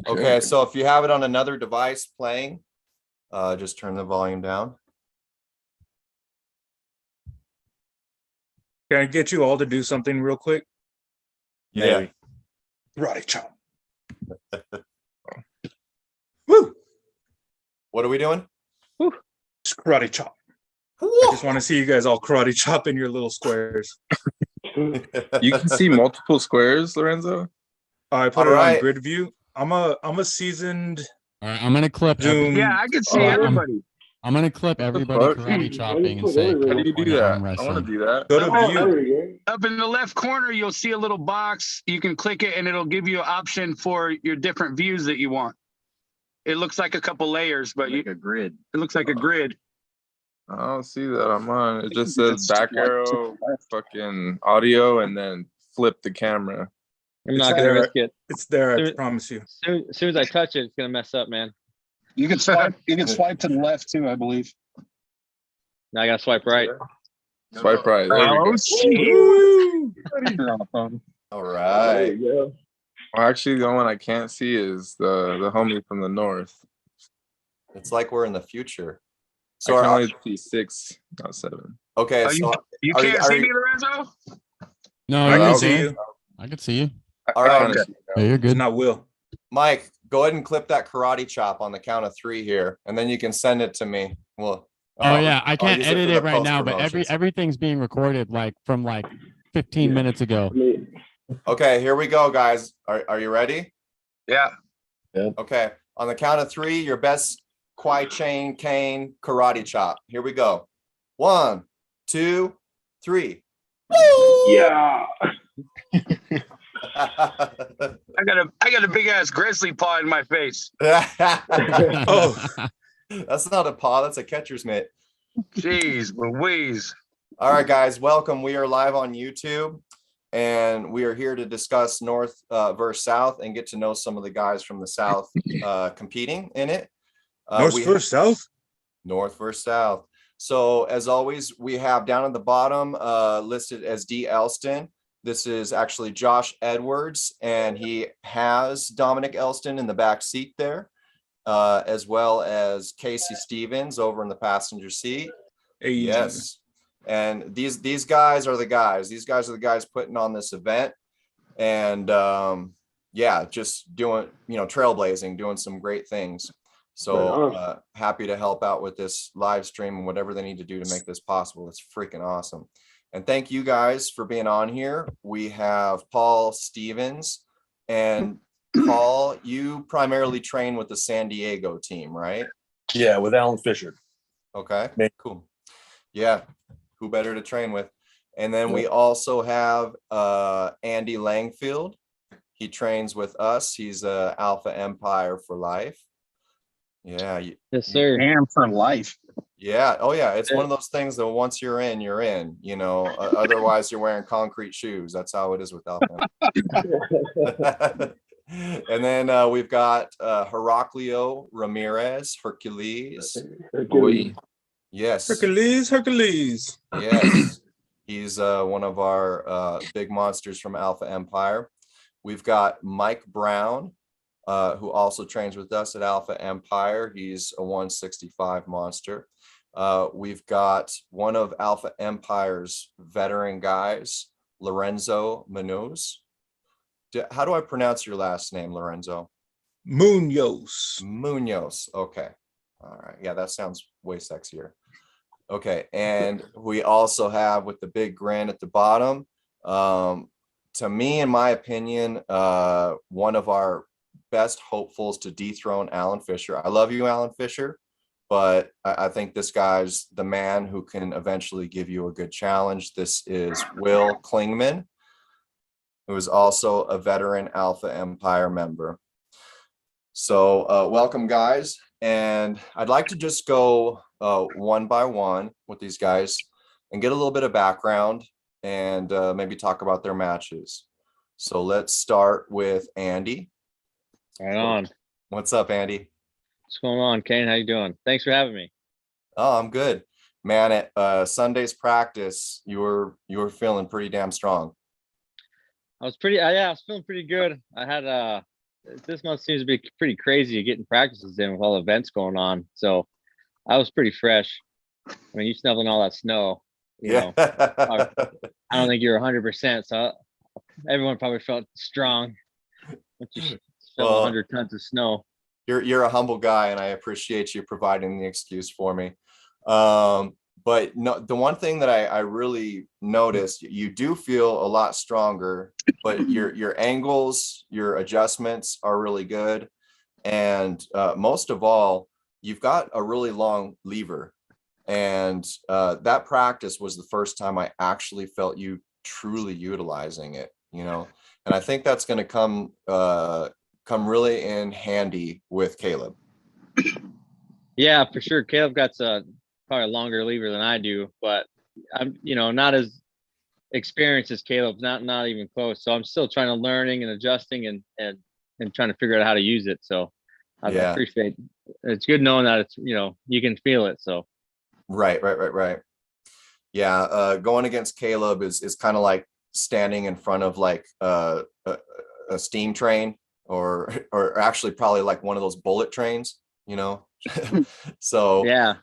Okay, so if you have it on another device playing, just turn the volume down. Can I get you all to do something real quick? Yeah. Karate chop. Woo! What are we doing? It's karate chop. I just want to see you guys all karate chop in your little squares. You can see multiple squares, Lorenzo. I put it on grid view. I'm a seasoned. All right, I'm gonna clip. Zoom. Yeah, I can see everybody. I'm gonna clip everybody karate chopping and say. How do you do California that? arm I wrestling. want to do that. Go to view. Up in the left corner, you'll see a little box. You can click it, and it'll give you an option for your different views that you want. It looks like a couple layers, but Like a grid. it looks like a grid. I don't see that on mine. It just says back arrow, fucking audio, and then flip the camera. I'm not gonna risk it. It's there, I promise you. As soon as I touch it, it's gonna mess up, man. You can swipe. You can swipe to the left too, I believe. Now I gotta swipe right. Swipe right. There we go. All right. Well, actually, the only one I can't see is the homie from the north. It's like we're in the future. So I can only see 6, not 7. Okay, so You can't see me, Lorenzo? No, I you're can good. see you. I can see you. All right, Okay. Yeah, you're It's good. not Will. Mike, go ahead and clip that karate chop on the count of 3 here, and then you can send it to me. Well, Oh yeah, I I'll can't use edit for the it right now, but post-promotions. everything's being recorded from 15 minutes ago. Okay, here we go, guys. Are you ready? Yeah. Okay, on the count of 3, your best Kwai Chain Cane karate chop. Here we go. 1, 2, 3. Yeah. I got a big ass grizzly paw in my face. Oh, That's not a paw, that's a catcher's mitt. Jeez Louise. All right, guys, welcome. We are live on YouTube, and we are here to discuss North versus South and get to know some of the guys from the South competing in it. North versus South? North versus South. So as always, we have down at the bottom listed as D. Elston. This is actually Josh Edwards, and he has Dominic Elston in the back seat there, as well as Casey Stevens over in the passenger seat. Hey, yes. And these guys are the guys. These guys are the guys putting on this event. And yeah, just doing, trailblazing, doing some great things. So happy to help out with this live stream and whatever they need to do to make this possible. It's freaking awesome. And thank you guys for being on here. We have Paul Stevens, and Paul, you primarily train with the San Diego team, right? Yeah, with Alan Fisher. Okay, cool. Yeah, who better to train with? And then we also have Andy Langfield. He trains with us. He's Alpha Empire for life. Yeah. Yes, sir. And for life. Yeah. Oh, yeah. It's one of those things that once you're in, you're in. Otherwise, you're wearing concrete shoes. That's how it is with Alpha. And then we've got Heraclio Ramirez, Hercules. Yes. Hercules. Yes. He's one of our big monsters from Alpha Empire. We've got Mike Brown, who also trains with us at Alpha Empire. He's a 165 monster. We've got one of Alpha Empire's veteran guys, Lorenzo Munoz. How do I pronounce your last name, Lorenzo? Munoz. Munoz. Okay. All right. Yeah, that sounds way sexier. Okay. And we also have, with the big grin at the bottom, to me, in my opinion, one of our best hopefuls to dethrone Alan Fisher. I love you, Alan Fisher, but I think this guy's the man who can eventually give you a good challenge. This is Will Klingman, who is also a veteran Alpha Empire member. So welcome, guys. And I'd like to just go one by one with these guys and get a little bit of background and maybe talk about their matches. So let's start with Andy. Right on. What's up, Andy? What's going on, Kane? How you doing? Thanks for having me. Oh, I'm good, man. At Sunday's practice, you were feeling pretty damn strong. I was feeling pretty good. I had this month seems to be pretty crazy getting practices in with all the events going on. So I was pretty fresh. I mean, you snubbling all that snow, you know, I don't think you're 100%. So everyone probably felt strong. Just felt Well, 100 tons of snow. You're a humble guy, and I appreciate you providing the excuse for me. But no, the one thing that I really noticed, you do feel a lot stronger, but your angles, your adjustments are really good, and most of all, you've got a really long lever, and that practice was the first time I actually felt you truly utilizing it. You know, and I think that's going to come really in handy with Caleb. Yeah, for sure. Caleb got probably a longer lever than I do, but I'm, not as experienced as Caleb, not even close. So I'm still trying to learning and adjusting and trying to figure out how to use it. So I appreciate it's good knowing that it's, you can feel it. So Right. Yeah. Going against Caleb is kind of like standing in front of like a steam train or actually probably like one of those bullet trains, so yeah,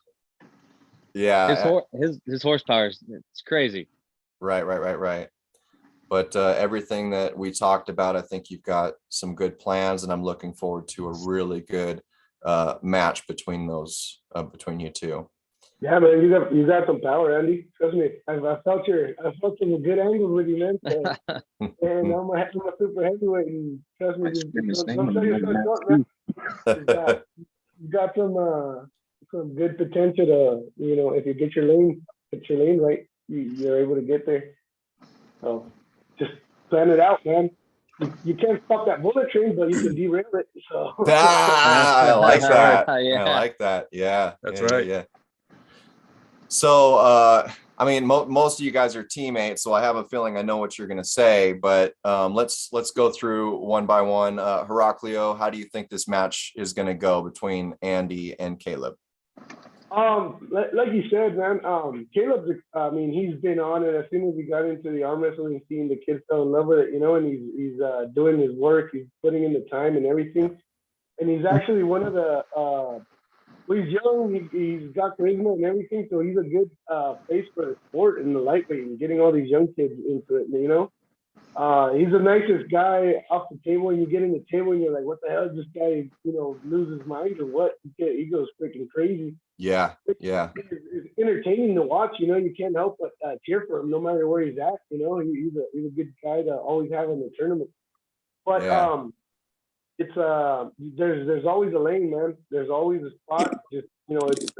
his his horsepower it's crazy. Right. But everything that we talked about, I think you've got some good plans, and I'm looking forward to a really good match between you two. Yeah, man, you got some power, Andy. Trust me. I felt some good angles with you, man. So, and I'm a super heavyweight, and trust me, don't sell yourself short, man. You got some good potential to, if you get your lane right, you're able to get there. So just plan it out, man. You can't stop that bullet train, but you can derail it. So I like that. Yeah. I like that. Yeah, That's right. Yeah. So, I mean, most of you guys are teammates, so I have a feeling I know what you're going to say, but let's go through one by one. Heraclio, how do you think this match is going to go between Andy and Caleb? Like you said, man, Caleb's, he's been on it as soon as he got into the arm wrestling scene. The kid fell in love with it, and he's doing his work. He's putting in the time and everything. And he's actually one of the, he's young, he's got charisma and everything, so he's a good face for the sport and the lightweight and getting all these young kids into it, He's the nicest guy off the table, and you get in the table and you're like, what the hell, this guy, lose his mind or what? He goes freaking crazy. Yeah. It's entertaining to watch, you can't help but cheer for him no matter where he's at, he's a good guy to always have in the tournament. But it's there's always a lane, man. There's always a spot. Just it's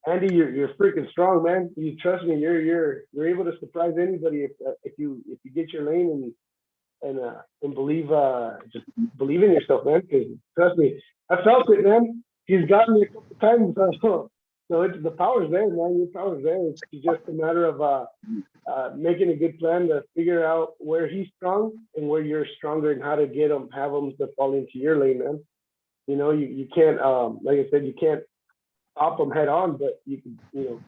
Andy, you're freaking strong, man. You trust me. You're able to surprise anybody if you get your lane and believe just believe in yourself, man. Because trust me, I felt it, man. He's gotten me a couple times, so it's the power's there, man. Your power's there. It's just a matter of making a good plan to figure out where he's strong and where you're stronger and how to have him to fall into your lane, man. You can't, like I said, you can't stop him head on, but you can,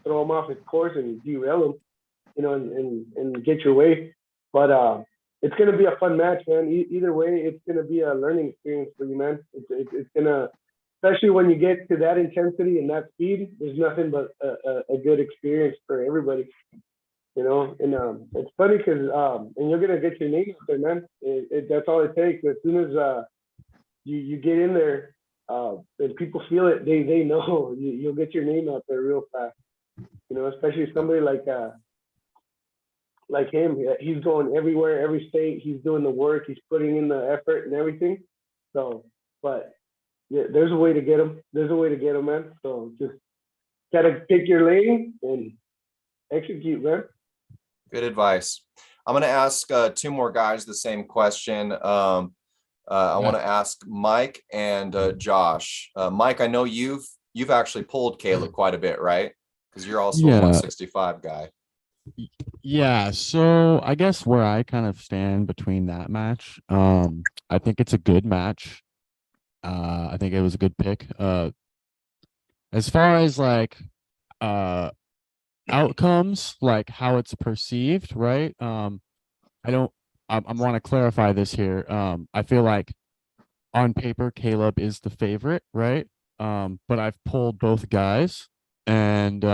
throw him off his course and derail him, and get your way. But it's gonna be a fun match, man. Either way, it's gonna be a learning experience for you, man. It's gonna, especially when you get to that intensity and that speed, there's nothing but a good experience for everybody. And it's funny because and you're gonna get your name out there, man. That's all it takes. As soon as you get in there, and people feel it, they know you'll get your name out there real fast. Especially somebody like him. He's going everywhere, every state. He's doing the work. He's putting in the effort and everything. So, but yeah, there's a way to get him. There's a way to get him, man. So just gotta pick your lane and execute, man. Good advice. I'm going to ask two more guys the same question. I want to ask Mike and Josh. Mike, I know you've actually pulled Caleb quite a bit, right? Because you're also a 165 guy. Yeah, so I guess where I kind of stand between that match, I think it's a good match. I think it was a good pick. As far as like outcomes, like how it's perceived, right? I want to clarify this here. I feel like on paper, Caleb is the favorite, right? But I've pulled both guys, and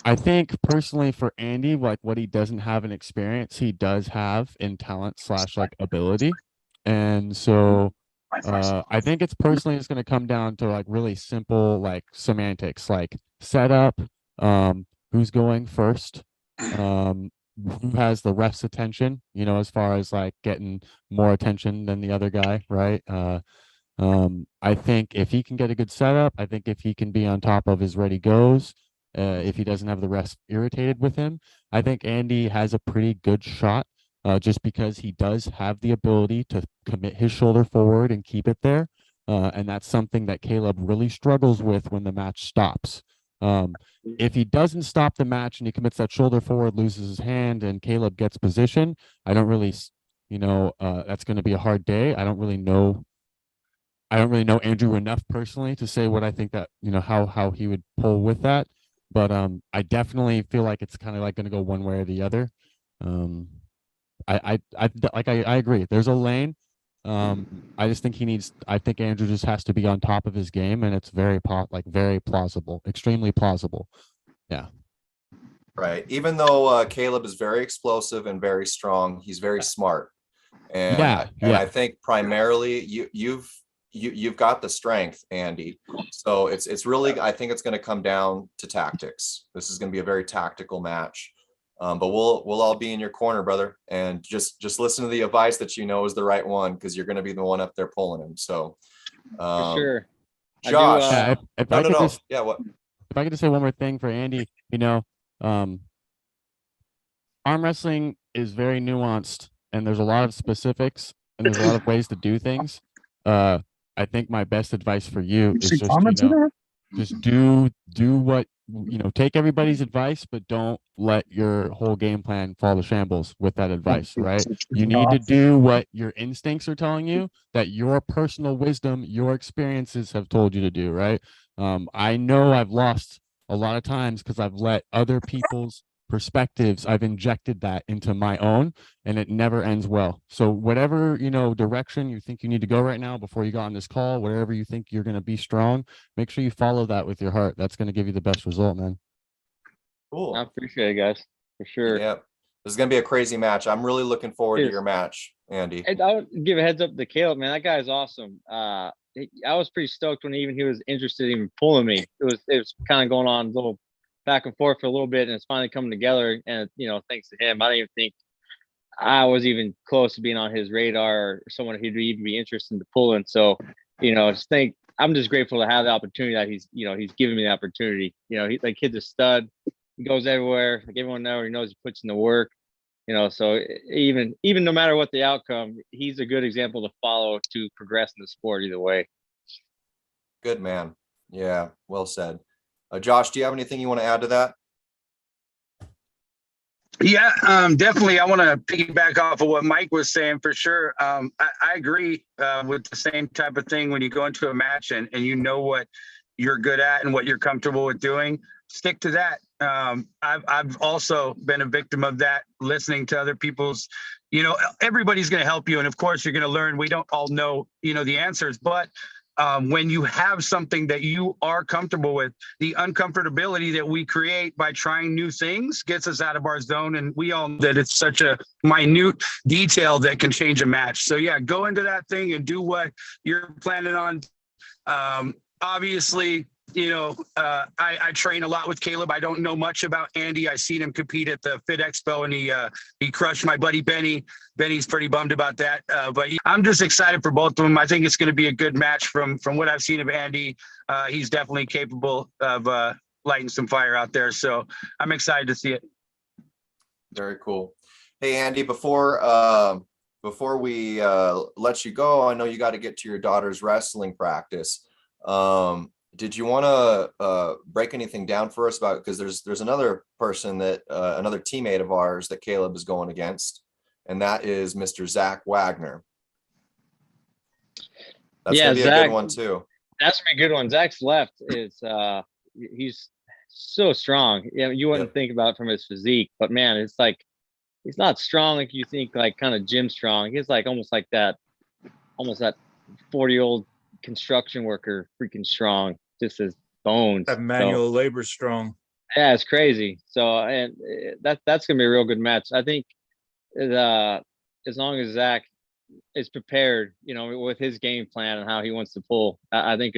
I think personally for Andy, like what he doesn't have in experience, he does have in talent slash like ability. And so I think it's personally it's gonna come down to like really simple like semantics, like setup, who's going first, who has the ref's attention, you know, as far as like getting more attention than the other guy, right? I think if he can get a good setup, I think if he can be on top of his ready goes, if he doesn't have the rest irritated with him, I think Andy has a pretty good shot, just because he does have the ability to commit his shoulder forward and keep it there. And that's something that Caleb really struggles with when the match stops. If he doesn't stop the match and he commits that shoulder forward, loses his hand, and Caleb gets position, I don't really, that's going to be a hard day. I don't really know Andrew enough personally to say what I think that, how he would pull with that. But I definitely feel like it's kind of like going to go one way or the other. I agree. There's a lane. I just think I think Andrew just has to be on top of his game, and it's very plausible, extremely plausible. Yeah. Right. Even though Caleb is very explosive and very strong, he's very smart. And I think primarily you've got the strength, Andy. So it's really, I think it's going to come down to tactics. This is going to be a very tactical match. But we'll all be in your corner, brother. And just listen to the advice that you know is the right one, because you're going to be the one up there pulling him. So For sure. Josh. If No. Just, yeah, what? If I could just say one more thing for Andy, arm wrestling is very nuanced, and there's a lot of specifics, and there's a lot of ways to do things. I think my best advice for you is just do what, take everybody's advice, but don't let your whole game plan fall to shambles with that advice, right? You need to do what your instincts are telling you, that your personal wisdom, your experiences have told you to do, right? I know I've lost a lot of times because I've let other people's perspectives, I've injected that into my own, and it never ends well. So whatever, direction you think you need to go right now before you got on this call, wherever you think you're going to be strong, make sure you follow that with your heart. That's going to give you the best result, man. Cool. I appreciate it, guys, for sure. Yeah. This is going to be a crazy match. I'm really looking forward to your match, Andy. I would give a heads up to Caleb, man. That guy is awesome. I was pretty stoked when he was interested in pulling me. It was kind of going on a little back and forth for a little bit, and it's finally coming together. And thanks to him, I didn't even think I was even close to being on his radar or someone who'd even be interested in pulling. So, I'm just grateful to have the opportunity that he's giving me the opportunity. That kid's a stud. He goes everywhere. Like everyone knows, he knows he puts in the work. So even no matter what the outcome, he's a good example to follow to progress in the sport either way. Good man. Yeah, well said. Josh, do you have anything you want to add to that? Yeah, definitely. I want to piggyback off of what Mike was saying for sure. I agree with the same type of thing. When you go into a match and you know what you're good at and what you're comfortable with doing, stick to that. I've also been a victim of that, listening to other people's, everybody's going to help you. And of course, you're going to learn. We don't all know, the answers, but when you have something that you are comfortable with, the uncomfortability that we create by trying new things gets us out of our zone. And we all know that it's such a minute detail that can change a match. So yeah, go into that thing and do what you're planning on. Obviously, I train a lot with Caleb. I don't know much about Andy. I seen him compete at the Fit Expo, and he crushed my buddy Benny. Benny's pretty bummed about that, but I'm just excited for both of them. I think it's going to be a good match from what I've seen of Andy. He's definitely capable of lighting some fire out there. So I'm excited to see it. Very cool. Hey, Andy, before we let you go, I know you got to get to your daughter's wrestling practice. Did you want to break anything down for us about, because there's another person that another teammate of ours that Caleb is going against, and that is Mr. Zach Wagner. That's gonna be a good one too. That's gonna be a good one. Zach's left is he's so strong. You wouldn't think about it from his physique, but man, it's like he's not strong like you think, like kind of gym strong. He's like almost like that almost that 40-year-old construction worker, freaking strong, just as bones. That manual labor strong. Yeah, it's crazy. So, and that's gonna be a real good match. I think as long as Zach is prepared, with his game plan and how he wants to pull, I think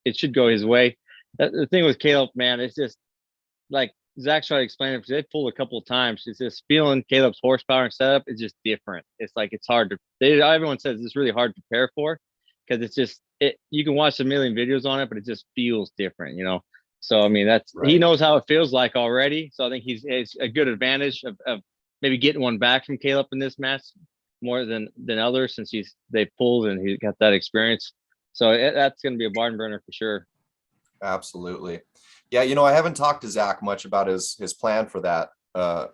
it should go his way. The thing with Caleb, man, it's just like Zach tried to explain it because they pulled a couple of times. It's just feeling Caleb's horsepower and setup is just different. It's like it's hard to. Everyone says it's really hard to prepare for because it's just you can watch a million videos on it, but it just feels different, So I mean, that's Right. He knows how it feels like already. So I think it's a good advantage of maybe getting one back from Caleb in this match more than others since they pulled and he got that experience. So that's going to be a barn burner for sure. Absolutely. Yeah, I haven't talked to Zach much about his plan for that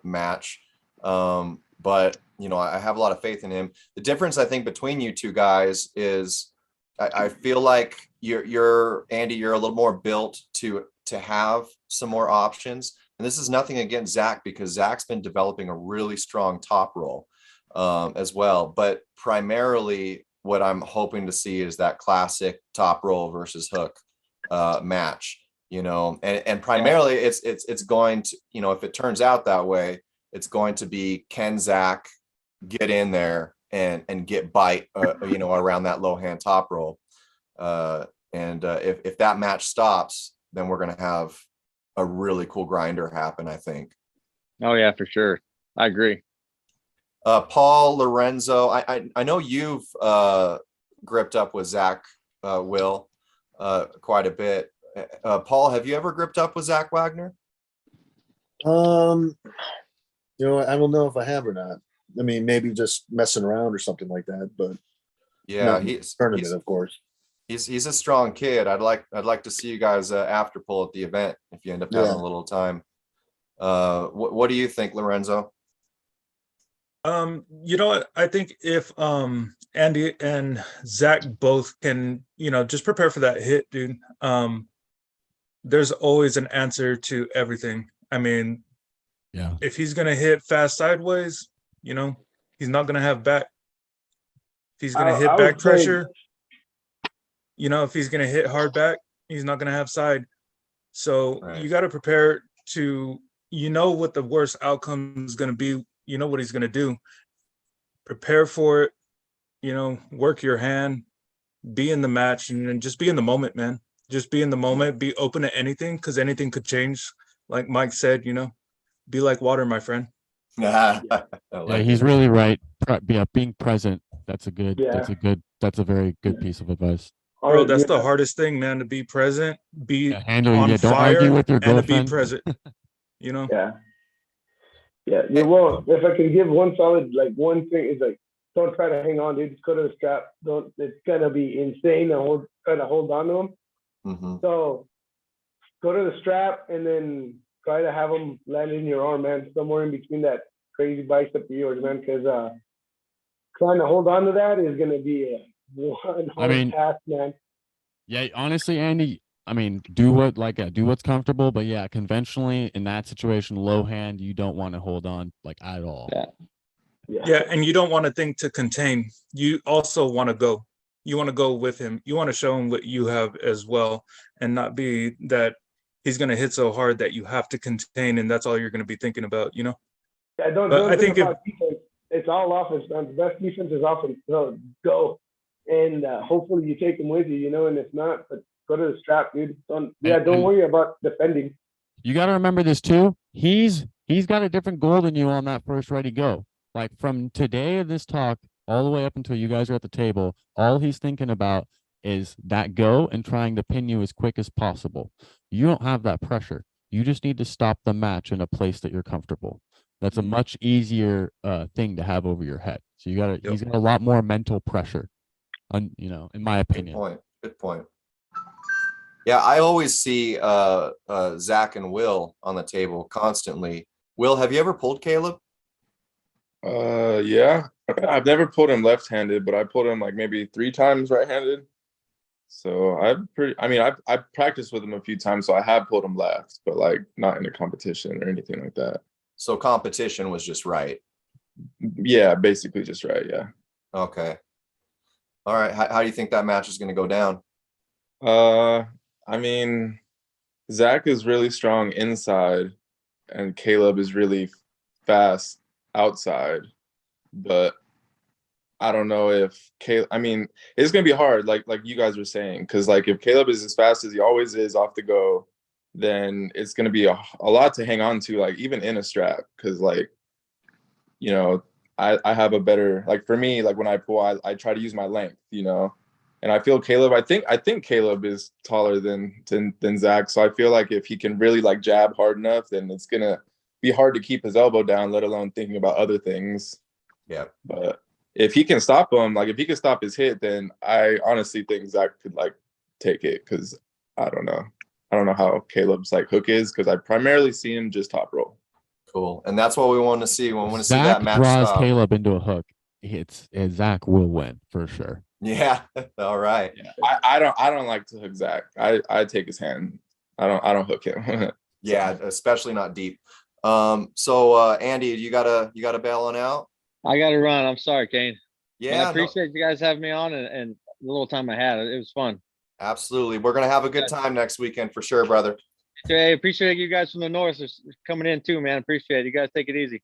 match. But I have a lot of faith in him. The difference I think between you two guys is I feel like you're Andy, you're a little more built to have some more options. And this is nothing against Zach because Zach's been developing a really strong top roll as well. But primarily what I'm hoping to see is that classic top roll versus hook match, and primarily it's going to, if it turns out that way, it's going to be can Zach get in there and get bite, around that low hand top roll. If that match stops, then we're going to have a really cool grinder happen, I think. Oh yeah, for sure. I agree. Paul, Lorenzo, I know you've gripped up with Zach, Will, quite a bit. Paul, have you ever gripped up with Zach Wagner? I don't know if I have or not. I mean, maybe just messing around or something like that, but Yeah, not in the tournament, of course. He's a strong kid. I'd like to see you guys after pull at the event if you end up having a little time. What do you think, Lorenzo? You know what? I think if Andy and Zach both can, just prepare for that hit, dude. There's always an answer to everything. I mean, Yeah. if he's gonna hit fast sideways, he's not gonna have back. If he's gonna hit back pressure, if he's gonna hit hard back, he's not gonna have side. So you got to prepare to, what the worst outcome is gonna be. You know what he's gonna do. Prepare for it. Work your hand, be in the match, and then just be in the moment, man. Just be in the moment. Be open to anything because anything could change. Like Mike said, be like water, my friend. Yeah, he's really right. Being present. That's a very good piece of advice. Bro, that's the hardest thing, man, to be present, be on don't fire, argue with your and to be girlfriend. present. Yeah. Well, if I can give one solid, one thing is don't try to hang on, dude. Just go to the strap. It's gonna be insane to try to hold on to them. Mm-hmm. So go to the strap and then try to have them land in your arm, man, somewhere in between that crazy bicep of yours, man, because trying to hold on to that is going to be one hard task, man. Yeah, honestly, Andy, do what's comfortable, but yeah, conventionally in that situation, low hand, you don't want to hold on at all. Yeah, and you don't want to think to contain. You also want to go. You want to go with him. You want to show him what you have as well, and not be that he's going to hit so hard that you have to contain, and that's all you're going to be thinking about, Yeah, don't think about defense. It's all offense, man. The best defense is offense. So go, and hopefully you take them with you, and if not, but go to the strap, dude. Don't worry about defending. You got to remember this too. He's got a different goal than you on that first ready go. Like from today of this talk all the way up until you guys are at the table, all he's thinking about is that go and trying to pin you as quick as possible. You don't have that pressure. You just need to stop the match in a place that you're comfortable. That's a much easier thing to have over your head. So he's got a lot more mental pressure, in my opinion. Good point. Yeah, I always see Zach and Will on the table constantly. Will, have you ever pulled Caleb? Yeah. I've never pulled him left-handed, but I pulled him maybe 3 times right-handed. So I've practiced with him a few times, so I have pulled him left, but not in a competition or anything like that. So competition was just right. Yeah, basically just right. Yeah. Okay. All right. How do you think that match is going to go down? I mean, Zach is really strong inside, and Caleb is really fast outside. But I don't know if Caleb. I mean, it's gonna be hard, like you guys were saying, because like if Caleb is as fast as he always is off the go, then it's gonna be a lot to hang on to, like even in a strap, because like, you know, I have a better, like for me, like when I pull, I try to use my length, you know, and I feel Caleb. I think Caleb is taller than Zach, so I feel like if he can really like jab hard enough, then it's gonna be hard to keep his elbow down, let alone thinking about other things. Yeah. But if he can stop him, like if he can stop his hit, then I honestly think Zach could like take it, because I don't know how Caleb's like hook is, because I primarily see him just top roll. Cool. And that's what we want to see. We want to see that Zach match draws stop. Caleb into a hook. Zach will win for sure. Yeah. All right. Yeah. I don't like to hook Zach. I take his hand. I don't hook him. Yeah, especially not deep. So Andy, you gotta bail on out. I got to run. I'm sorry, Kane. Yeah, And I appreciate you guys having me on and the little time I had. It was fun. absolutely. We're gonna have a good time next weekend for sure, brother. Hey, appreciate you guys from the north coming in too, man. Appreciate it. You guys take it easy.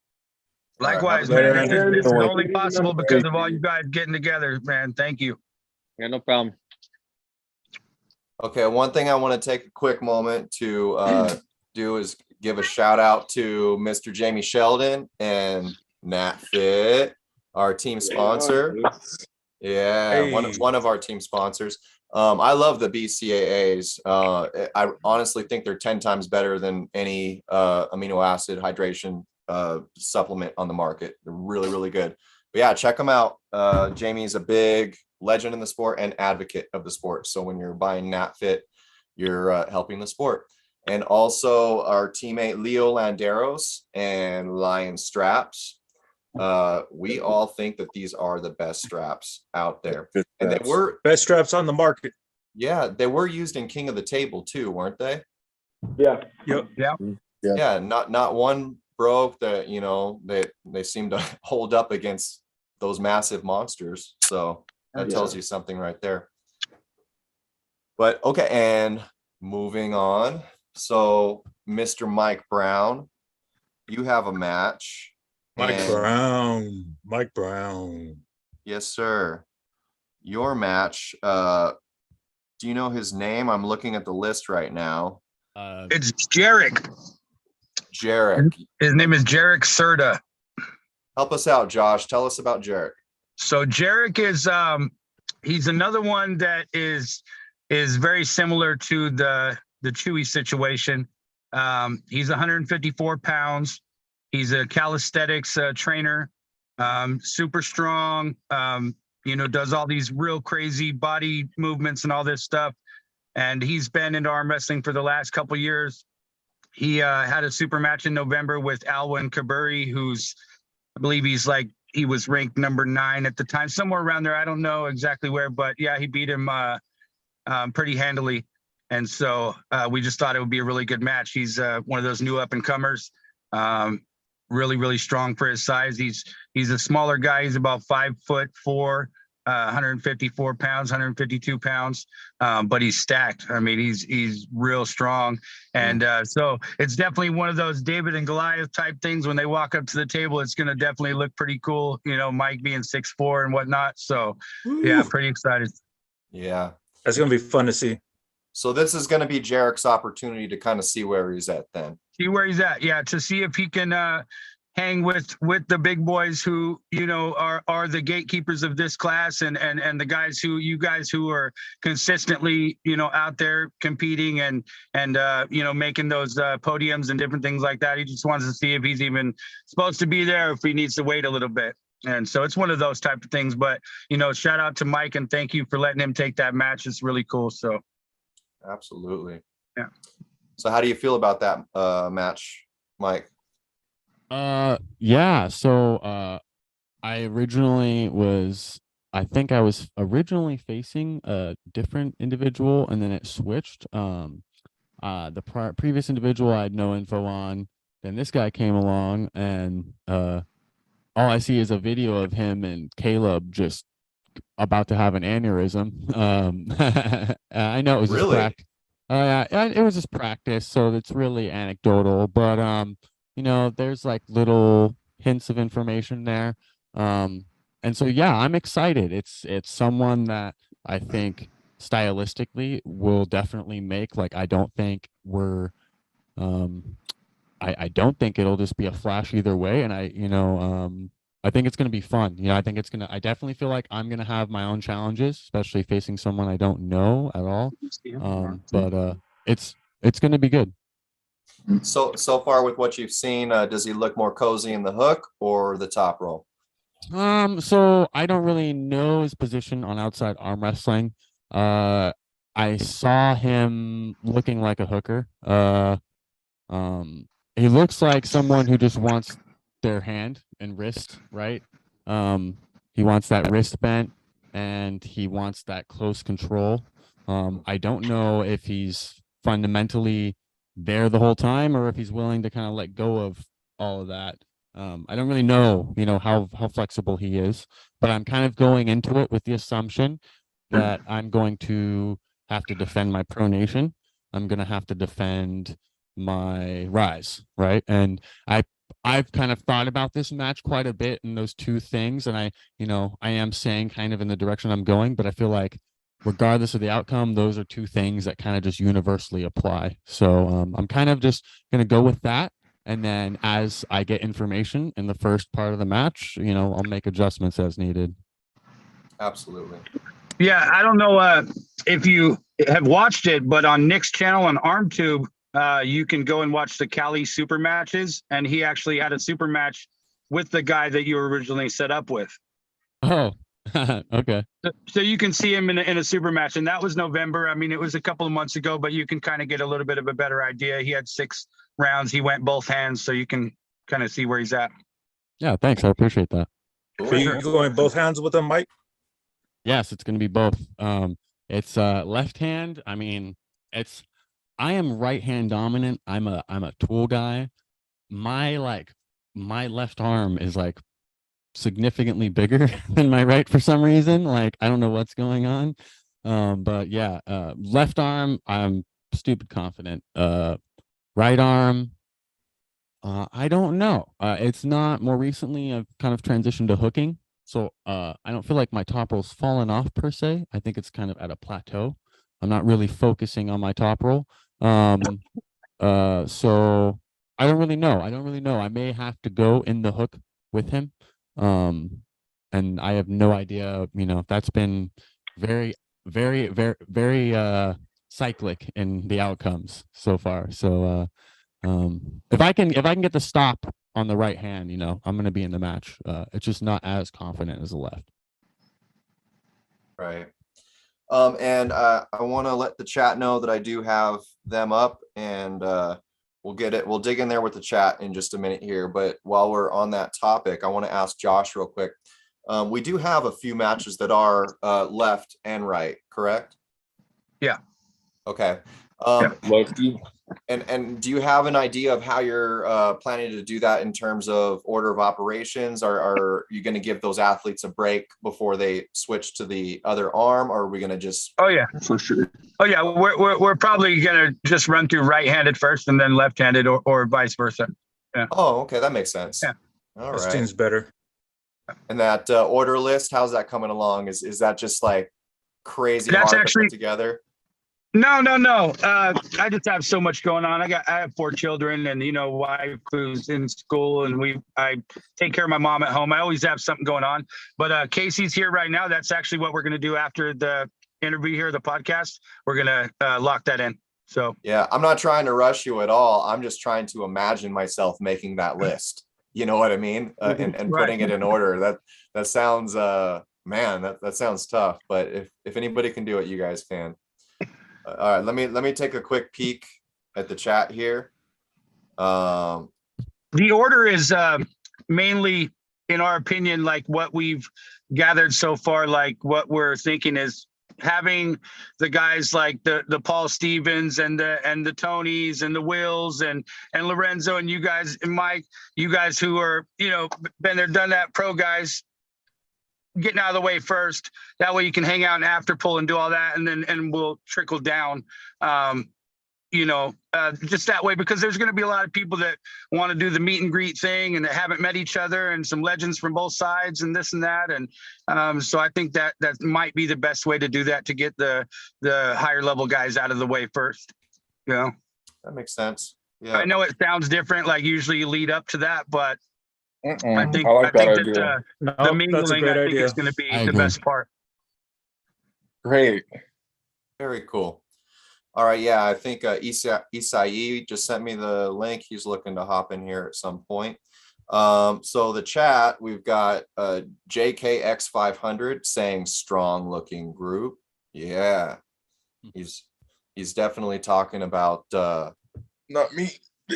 Likewise, All right, man. have a This is good one. only possible because of all you guys getting together, man. Thank you. Yeah, no problem. Okay, one thing I want to take a quick moment to do is give a shout out to Mr. Jamie Sheldon and Natfit, our team sponsor. Yeah, one of our team sponsors. I love the BCAAs. I honestly think they're 10 times better than any amino acid hydration supplement on the market. They're really, really good. But yeah, check them out. Jamie's a big legend in the sport and advocate of the sport. So when you're buying Natfit, you're helping the sport. And also our teammate Leo Landeros and Lion Straps. We all think that these are the best straps out there. And they were best straps on the market. Yeah, they were used in King of the Table too, weren't they? Yeah. Yep. Yeah. Yeah, not one broke. That, you know, they seem to hold up against those massive monsters. So that tells you something right there. But okay, and moving on. So Mr. Mike Brown, you have a match. Mike And- Brown. Yes, sir. Your match. Do you know his name? I'm looking at the list right now. It's Jarek. Jarek. His name is Jarek Serta. Help us out, Josh. Tell us about Jarek. So Jarek is he's another one that is very similar to the Chewy situation. He's 154 pounds. He's a calisthenics trainer, super strong, does all these real crazy body movements and all this stuff. And he's been into arm wrestling for the last couple of years. He had a super match in November with Alwyn Kaburi, who's, I believe he was ranked number 9 at the time, somewhere around there. I don't know exactly where, but yeah, he beat him pretty handily. And so we just thought it would be a really good match. He's one of those new up and comers. Really, really strong for his size. He's a smaller guy. He's about 5'4", 154 pounds, 152 pounds, but he's stacked. I mean, he's real strong. And so it's definitely one of those David and Goliath type things. When they walk up to the table, it's going to definitely look pretty cool, Mike being 6'4" and whatnot. So yeah, pretty excited. Yeah. That's gonna be fun to see. So this is going to be Jarek's opportunity to kind of see where he's at then. See where he's at. Yeah. To see if he can hang with the big boys who, are the gatekeepers of this class and the guys who are consistently, out there competing and making those podiums and different things like that. He just wants to see if he's even supposed to be there, or if he needs to wait a little bit. And so it's one of those type of things, but shout out to Mike and thank you for letting him take that match. It's really cool. So. Absolutely. Yeah. So how do you feel about that match, Mike? Yeah. So I think I was originally facing a different individual, and then it switched. The previous individual I had no info on. Then this guy came along, and all I see is a video of him and Caleb just about to have an aneurysm. I know it was just Really? practice. Yeah, it was just practice, so it's really anecdotal. But you know, there's like little hints of information there. And so yeah, I'm excited. It's someone that I think stylistically will definitely make. Like, I don't think we're I don't think it'll just be a flash either way. And I think it's going to be fun. You know, I definitely feel like I'm going to have my own challenges, especially facing someone I don't know at all. But it's going to be good. So far with what you've seen, does he look more cozy in the hook or the top roll? So I don't really know his position on outside arm wrestling. I saw him looking like a hooker. He looks like someone who just wants their hand and wrist, right? He wants that wrist bent and he wants that close control. I don't know if he's fundamentally there the whole time or if he's willing to kind of let go of all of that. I don't really know, how flexible he is, but I'm kind of going into it with the assumption that I'm going to have to defend my pronation. I'm going to have to defend my rise, right? And I've kind of thought about this match quite a bit in those two things, and I am saying kind of in the direction I'm going, but I feel like regardless of the outcome, those are two things that kind of just universally apply. So I'm kind of just going to go with that. And then as I get information in the first part of the match, I'll make adjustments as needed. Absolutely. Yeah, I don't know if you have watched it, but on Nick's channel on Armtube, you can go and watch the Cali super matches. And he actually had a super match with the guy that you originally set up with. Oh, okay. So you can see him in a super match. And that was November. I mean, it was a couple of months ago, but you can kind of get a little bit of a better idea. He had 6 rounds. He went both hands. So you can kind of see where he's at. Yeah, thanks. I appreciate that. Are you going both hands with him, Mike? Yes, it's going to be both. It's left hand. I mean, I am right hand dominant. I'm a tool guy. My left arm is like significantly bigger than my right for some reason. Like, I don't know what's going on. But yeah, left arm, I'm stupid confident. Right arm, I don't know. It's not. More recently, I've kind of transitioned to hooking. So I don't feel like my top roll's fallen off per se. I think it's kind of at a plateau. I'm not really focusing on my top roll. So I don't really know. I may have to go in the hook with him. And I have no idea, that's been very, very, very, very cyclic in the outcomes so far. So if I can get the stop on the right hand, I'm going to be in the match. It's just not as confident as the left. Right. And I want to let the chat know that I do have them up, and we'll dig in there with the chat in just a minute here. But while we're on that topic, I want to ask Josh real quick. We do have a few matches that are left and right, correct? Yeah. Okay. Loki. And do you have an idea of how you're planning to do that in terms of order of operations? Are you going to give those athletes a break before they switch to the other arm, or are we going to just? Oh yeah, For sure. oh yeah. We're probably gonna just run through right-handed first and then left-handed, or vice versa. Yeah. Oh, okay, that makes sense. Yeah. All That right. seems better. And that order list, how's that coming along? Is that just like crazy That's hard actually- to put together? No. I just have so much going on. I have 4 children, and wife who's in school, and I take care of my mom at home. I always have something going on. But Casey's here right now. That's actually what we're gonna do after the interview here, the podcast. We're gonna lock that in. So Yeah, I'm not trying to rush you at all. I'm just trying to imagine myself making that list. You know what I mean? And Right. putting it in order. That sounds man, that sounds tough. But if anybody can do it, you guys can. All right, let me take a quick peek at the chat here. the order is mainly, in our opinion, like what we've gathered so far. Like what we're thinking is having the guys like the Paul Stevens and the Tonys and the Wills and Lorenzo and you guys and Mike, you guys who are been there, done that, pro guys. getting out of the way first. That way you can hang out and after pull and do all that, and we'll trickle down. Just that way, because there's going to be a lot of people that want to do the meet and greet thing and that haven't met each other, and some legends from both sides and this and that. And so I think that might be the best way to do that, to get the higher level guys out of the way first. That makes sense. Yeah. I know it sounds different, like usually you lead up to that, but I think like that idea. the Nope, that's a mingling, great I think idea. is going to be I the agree. best part. Great. Very cool. All right. Yeah, I think Isai just sent me the link. He's looking to hop in here at some point. So the chat, we've got JKX500 saying strong looking group. Yeah. He's definitely talking about Not me.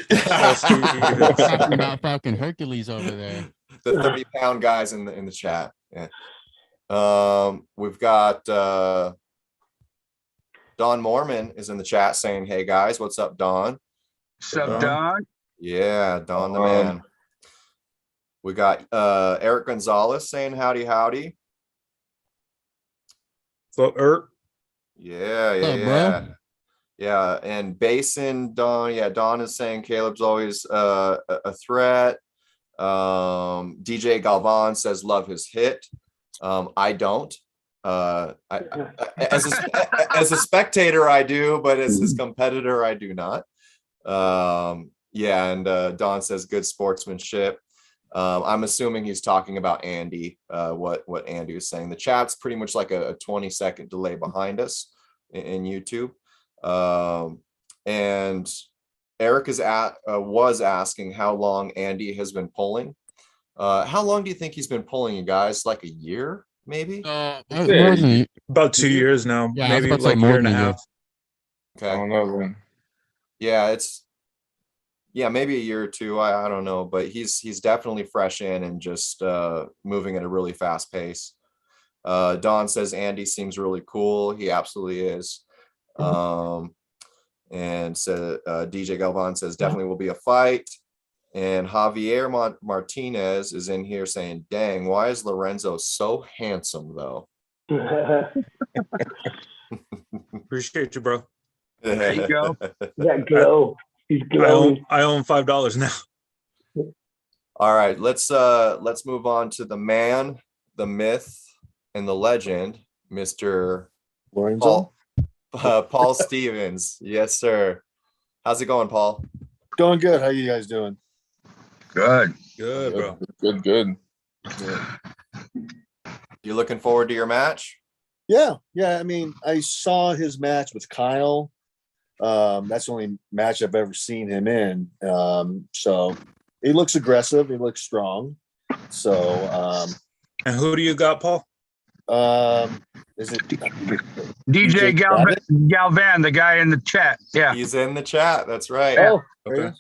Talking about fucking Hercules over there. the 30-pound guys in the chat. Yeah. We've got Don Mormon is in the chat saying, "Hey guys, what's up, Don?" What's up, Don? Yeah, Don the man. We got Eric Gonzalez saying howdy howdy. So Yeah, What's up, yeah. bro? Yeah, and Basin Don, yeah, Don is saying Caleb's always a threat. DJ Galvan says love his hit. I don't. As a spectator, I do, but as his competitor, I do not. Yeah, and Don says good sportsmanship. I'm assuming he's talking about Andy. What Andy was saying. The chat's pretty much like a 20-second delay behind us in YouTube. And Eric was asking how long Andy has been pulling. How long do you think he's been pulling, you guys? Like a year, maybe? More than about 2 years now, Yeah, I was maybe about to say like a more year and a than a year. half. Okay. I don't know, man. Yeah, maybe a year or two. I don't know, but he's definitely fresh in and just moving at a really fast pace. Don says Andy seems really cool. He absolutely is. And so DJ Galvan says definitely will be a fight. And Javier Martinez is in here saying, "Dang, why is Lorenzo so handsome though?" Appreciate you, bro. There you go. That glow. He's glowing. I own $5 now. All right, let's move on to the man, the myth, and the legend, Mr. Lorenzo? Paul Stevens. Yes, sir. How's it going, Paul? Going good. How you guys doing? Good. Good, bro. Good. You looking forward to your match? Yeah. I mean, I saw his match with Kyle. That's the only match I've ever seen him in. So he looks aggressive. He looks strong. So, And who do you got, Paul? is it DJ Galvan, the guy in the chat. Yeah. He's in the chat. That's right. Oh, Okay.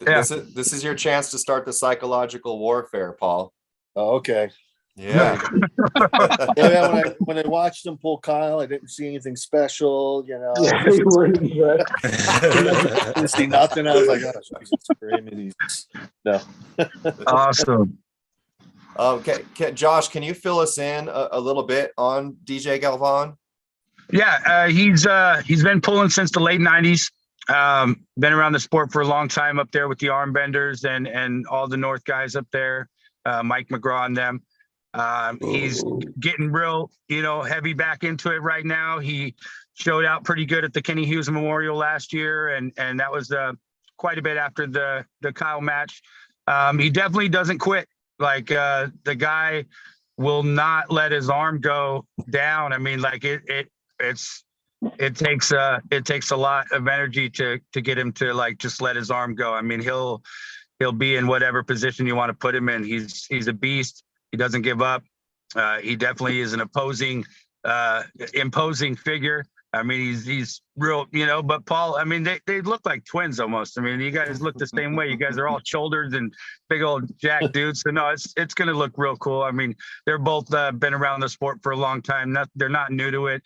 This is your chance to start the psychological warfare, Paul. oh, okay. Yeah. Yeah, when I watched him pull Kyle, I didn't see anything special. You know, Yeah, I he wouldn't, but didn't see nothing. I was like, oh, Jesus, screaming. No. Awesome. Okay, Josh, can you fill us in a little bit on DJ Galvan? Yeah, he's been pulling since the late 90s. Been around the sport for a long time up there with the arm benders and all the North guys up there, Mike McGraw and them. He's getting real, heavy back into it right now. He showed out pretty good at the Kenny Hughes Memorial last year, and that was quite a bit after the Kyle match. He definitely doesn't quit. Like the guy will not let his arm go down. I mean, like it takes a lot of energy to get him to like just let his arm go. I mean, he'll be in whatever position you want to put him in. He's a beast. He doesn't give up. He definitely is an imposing figure. I mean, he's real, but Paul, I mean, they look like twins almost. I mean, you guys look the same way. You guys are all shoulders and big old jack dudes. So no, it's going to look real cool. I mean, they're both been around the sport for a long time. They're not new to it.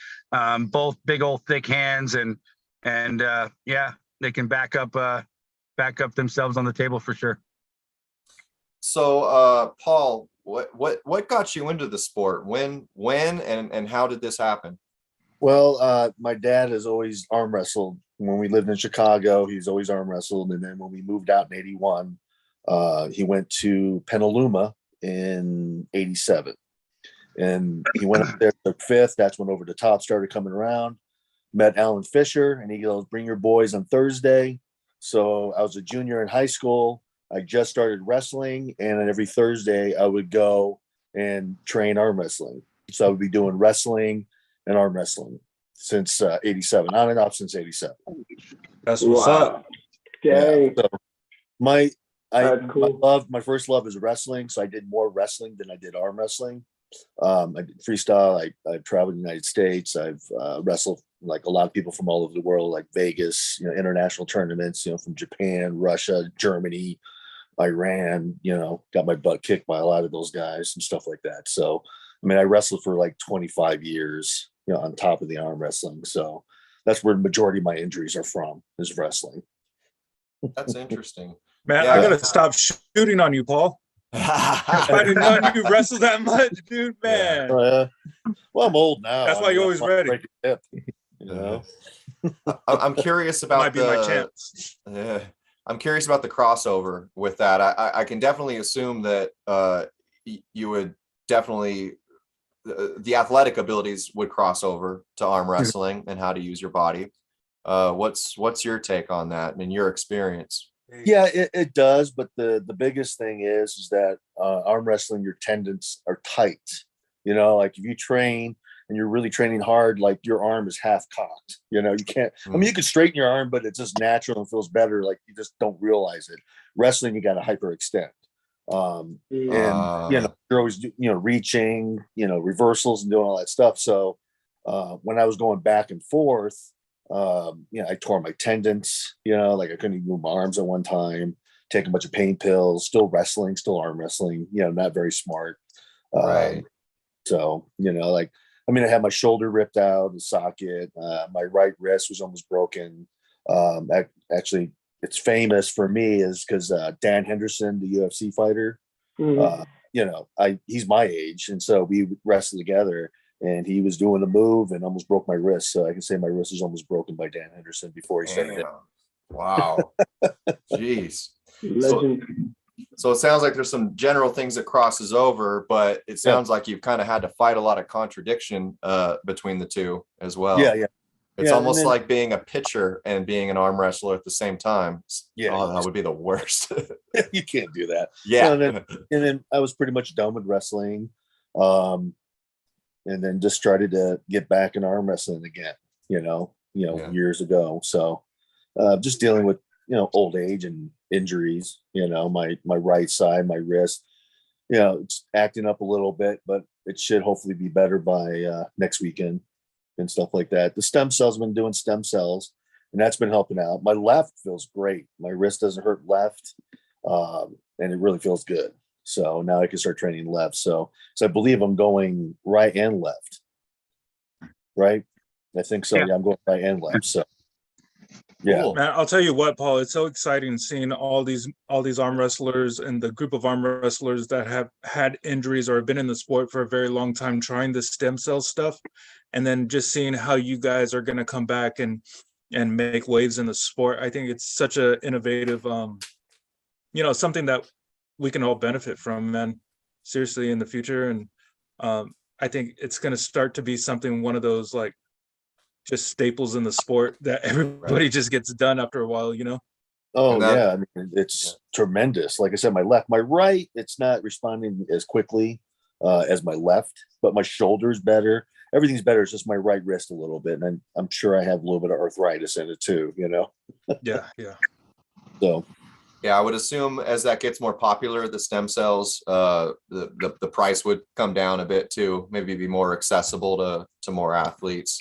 Both big old thick hands and yeah, they can back up themselves on the table for sure. So, Paul, what got you into the sport? When and how did this happen? Well, my dad has always arm wrestled. When we lived in Chicago, he's always arm wrestled. And then when we moved out in 81, he went to Petaluma in 87. And he went up there, took fifth. That's when Over the Top started coming around. Met Alan Fisher, and he goes, "Bring your boys on Thursday." So I was a junior in high school. I just started wrestling, and then every Thursday I would go and train arm wrestling. So I would be doing wrestling and arm wrestling since 87, on and off since 87. That's what's up. Dang. So my Cool. my first love is wrestling. So I did more wrestling than I did arm wrestling. I did freestyle. I've traveled the United States. I've wrestled like a lot of people from all over the world, like Vegas, international tournaments, from Japan, Russia, Germany, Iran, got my butt kicked by a lot of those guys and stuff like that. So, I mean, I wrestled for like 25 years, on top of the arm wrestling. So that's where the majority of my injuries are from, is wrestling. That's interesting. Man, Yeah. I gotta stop shooting on you, Paul. I didn't know you wrestle that much, dude. Man, Well, I'm old now. that's why you're always ready. Break a hip, I'm curious about Might be my chance. I'm curious about the crossover with that. I can definitely assume that you would definitely the athletic abilities would cross over to arm wrestling and how to use your body. What's your take on that and your experience? Yeah, it does. But the biggest thing is that arm wrestling, your tendons are tight. Like if you train and you're really training hard, like your arm is half cocked. You can't. I mean, you can straighten your arm, but it's just natural and feels better. Like you just don't realize it. Wrestling, you got to hyperextend. And you're always reaching, reversals and doing all that stuff. So when I was going back and forth, I tore my tendons, like I couldn't even move my arms at one time, take a bunch of pain pills, still wrestling, still arm wrestling, not very smart. Right. So, I had my shoulder ripped out, the socket, my right wrist was almost broken. Actually, it's famous for me is because Dan Henderson, the UFC fighter, he's my age. And so we wrestled together. And he was doing a move and almost broke my wrist. So I can say my wrist was almost broken by Dan Henderson before he started it. Wow. Jeez. So it sounds like there's some general things that crosses over, but it sounds like you've kind of had to fight a lot of contradiction between the two as well. Yeah. It's almost like being a pitcher and being an arm wrestler at the same time. Yeah. Oh, that would be the worst. You can't do that. Yeah. So, and then I was pretty much done with wrestling. And then just started to get back in arm wrestling again, years ago. So just dealing with, old age and injuries, my right side, my wrist, it's acting up a little bit, but it should hopefully be better by next weekend and stuff like that. The stem cells, I've been doing stem cells and that's been helping out. My left feels great. My wrist doesn't hurt left. And it really feels good. So now I can start training left. So I believe I'm going right and left. Right? I think so. Yeah, I'm going right and left. So yeah. Cool. Man, I'll tell you what, Paul, it's so exciting seeing all these arm wrestlers and the group of arm wrestlers that have had injuries or have been in the sport for a very long time trying the stem cell stuff. And then just seeing how you guys are going to come back and make waves in the sport. I think it's such a innovative, something that we can all benefit from, man, seriously, in the future. And I think it's going to start to be something, one of those like just staples in the sport that everybody just gets done after a while, Oh yeah, I mean, it's tremendous. Like I said, my right, it's not responding as quickly as my left, but my shoulder's better. Everything's better. It's just my right wrist a little bit, and I'm sure I have a little bit of arthritis in it too. Yeah. So. Yeah, I would assume as that gets more popular, the stem cells, the price would come down a bit too, maybe be more accessible to more athletes.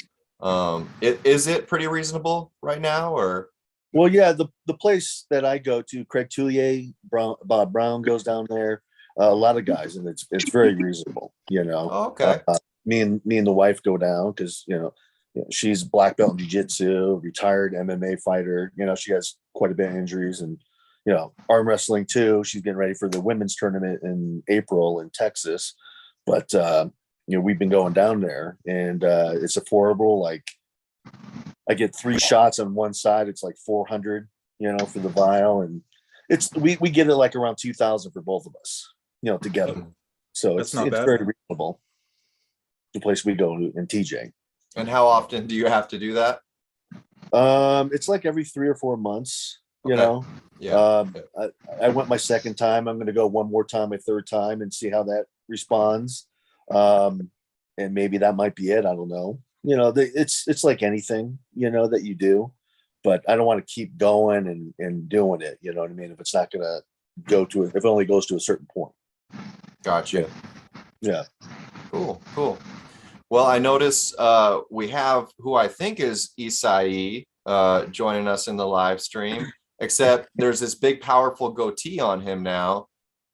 Is it pretty reasonable right now, or? Well, yeah, the place that I go to, Craig Tullier, Bob Brown goes down there, a lot of guys, and it's very reasonable. Okay. Me and the wife go down because she's black belt in jiu-jitsu, retired MMA fighter. She has quite a bit of injuries and arm wrestling too. She's getting ready for the women's tournament in April in Texas. But we've been going down there, and it's affordable. Like, I get 3 shots on one side. It's like $400, for the vial, and we get it like around $2,000 for both of us, together. So That's it's not bad. very reasonable. The place we go to in TJ. And how often do you have to do that? It's like every 3 or 4 months. Okay. Yeah. I went my second time. I'm going to go one more time, my third time, and see how that responds. And maybe that might be it. I don't know. It's like anything, that you do, but I don't want to keep going and doing it. You know what I mean? If it's not going to go to it, if it only goes to a certain point. Gotcha. Yeah. Cool. Well, I notice we have who I think is Isai joining us in the live stream, except there's this big, powerful goatee on him now.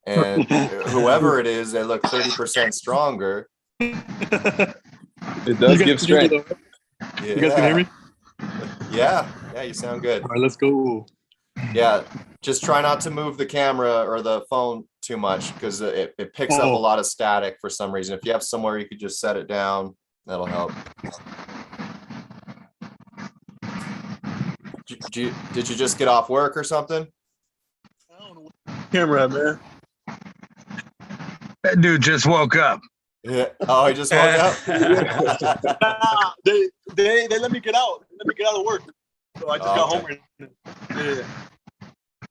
And whoever it is, they look 30% stronger. It does give strength. Yeah. You guys can hear me? Yeah, you sound good. All right, let's go. Yeah, just try not to move the camera or the phone too much, because it picks up a lot of static for some reason. If you have somewhere you could just set it down, that'll help. Did you just get off work or something? Camera, man. That dude just woke up. Yeah. Oh, he just woke up. They let me get out. Let me get out of work. So I just got home. Yeah.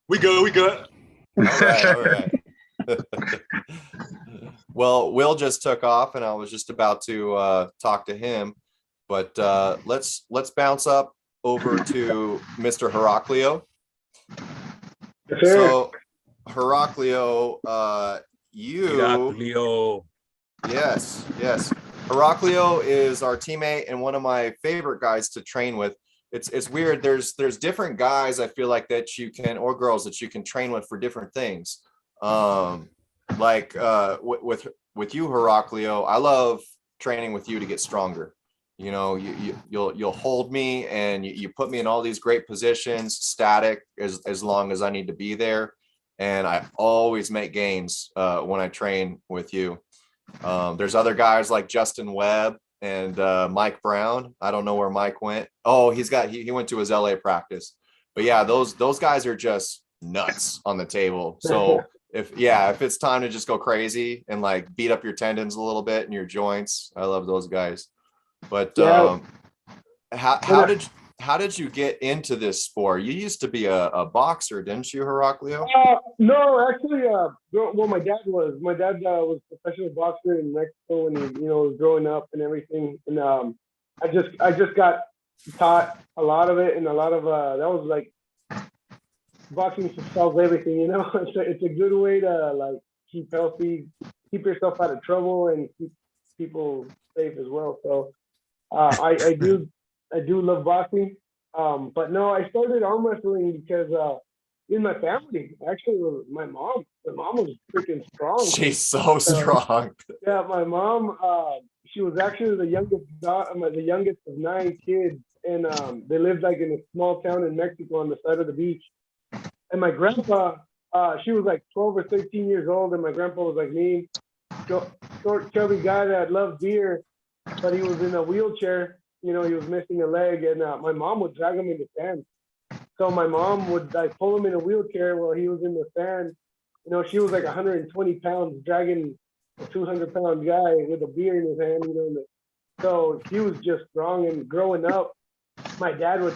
We good. All right. Well, Will just took off, and I was just about to talk to him, but let's bounce up over to Mr. Heraclio. So, Heraclio, Yes. Heraclio is our teammate and one of my favorite guys to train with. It's weird. There's different guys I feel like that you can, or girls that you can train with for different things. With you, Heraclio, I love training with you to get stronger. You'll hold me and you put me in all these great positions, static as long as I need to be there. And I always make gains when I train with you. There's other guys like Justin Webb and Mike Brown. I don't know where Mike went. Oh, he went to his LA practice. But yeah, those guys are just nuts on the table. So if it's time to just go crazy and like beat up your tendons a little bit and your joints, I love those guys. But how did you get into this sport? You used to be a boxer, didn't you, Heraclio? No, actually, my dad was. My dad was a professional boxer in Mexico when he, was growing up and everything. And I just got taught a lot of it, and a lot of that was like boxing solves everything. It's a good way to like keep healthy, keep yourself out of trouble, and keep people safe as well. So I do love boxing, but no, I started arm wrestling because in my family, actually, my mom was freaking strong. She's so strong. Yeah, my mom, she was actually the youngest of 9 kids, and they lived like in a small town in Mexico on the side of the beach. And my grandpa, she was like 12 or 13 years old, and my grandpa was like me, short, chubby guy that loved beer, but he was in a wheelchair. He was missing a leg, and my mom would drag him in the sand. So my mom would like pull him in a wheelchair while he was in the sand. She was like 120 pounds dragging a 200-pound guy with a beer in his hand. So he was just strong. And growing up, my dad would,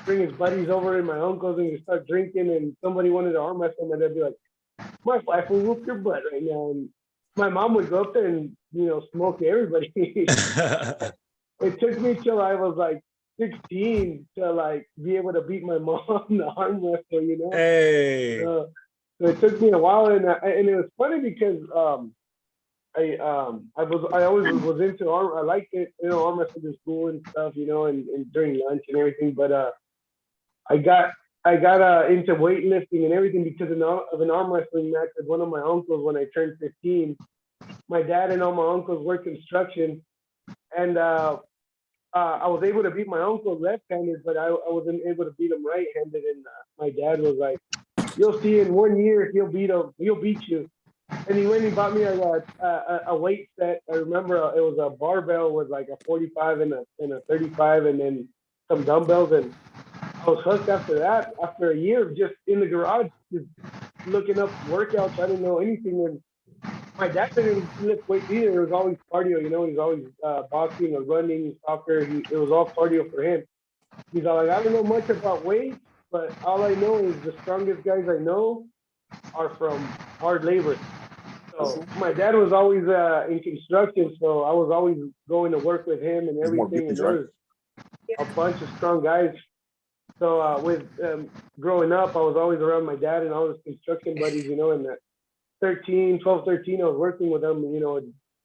bring his buddies over and my uncles, and we'd start drinking, and somebody wanted to arm wrestle, and they'd be like, "My wife will whoop your butt right now." And my mom would go up there and smoke everybody. It took me till I was like 16 to like be able to beat my mom in the arm wrestle, Hey. So it took me a while, and it was funny because I always was into arm. I liked it, arm wrestling in school and stuff, and during lunch and everything. But I got into weightlifting and everything because of an arm wrestling match with one of my uncles when I turned 15. My dad and all my uncles worked construction. And I was able to beat my uncle left-handed, but I wasn't able to beat him right-handed. And my dad was like, you'll see in 1 year he'll beat you. And he went and bought me a weight set. I remember it was a barbell with like a 45 and a 35, and then some dumbbells. And I was hooked after that. After a year of just in the garage, just looking up workouts, I didn't know anything. And my dad didn't lift weights either. It was always cardio. You know, he's always boxing or running, soccer. It was all cardio for him. He's all like, I don't know much about weights, but all I know is the strongest guys I know are from hard labor. So my dad was always in construction, so I was always going to work with him and everything. And there was a bunch of strong guys. So with growing up, I was always around my dad and all his construction buddies, you know, and at 12, 13, I was working with them, you know,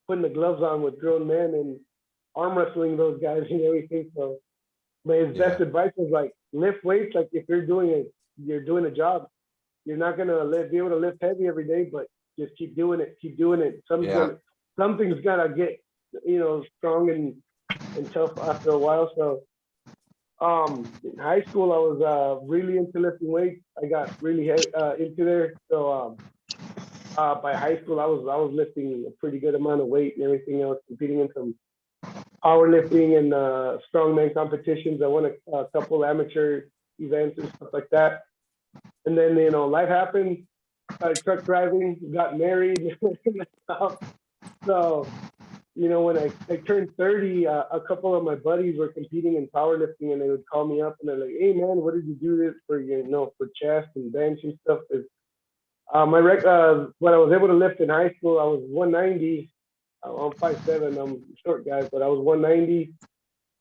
putting the gloves on with grown men and arm wrestling those guys and everything. So his best advice was like, lift weights. Like if you're doing a job. You're not gonna be able to lift heavy every day, but just keep doing it. Something's gotta get, you know, strong and tough after a while. So in high school I was really into lifting weights. I got really into there. So by high school I was lifting a pretty good amount of weight and everything else, competing in some powerlifting and strongman competitions. I won a couple amateur events and stuff like that. And then, you know, life happened. I truck driving, got married. So, you know, when I turned 30, a couple of my buddies were competing in powerlifting, and they would call me up and they're like, "Hey man, what did you do this for? You know, for chest and bench and stuff." What I was able to lift in high school, I was 190. I'm 5'7". I'm a short guy, but I was 190.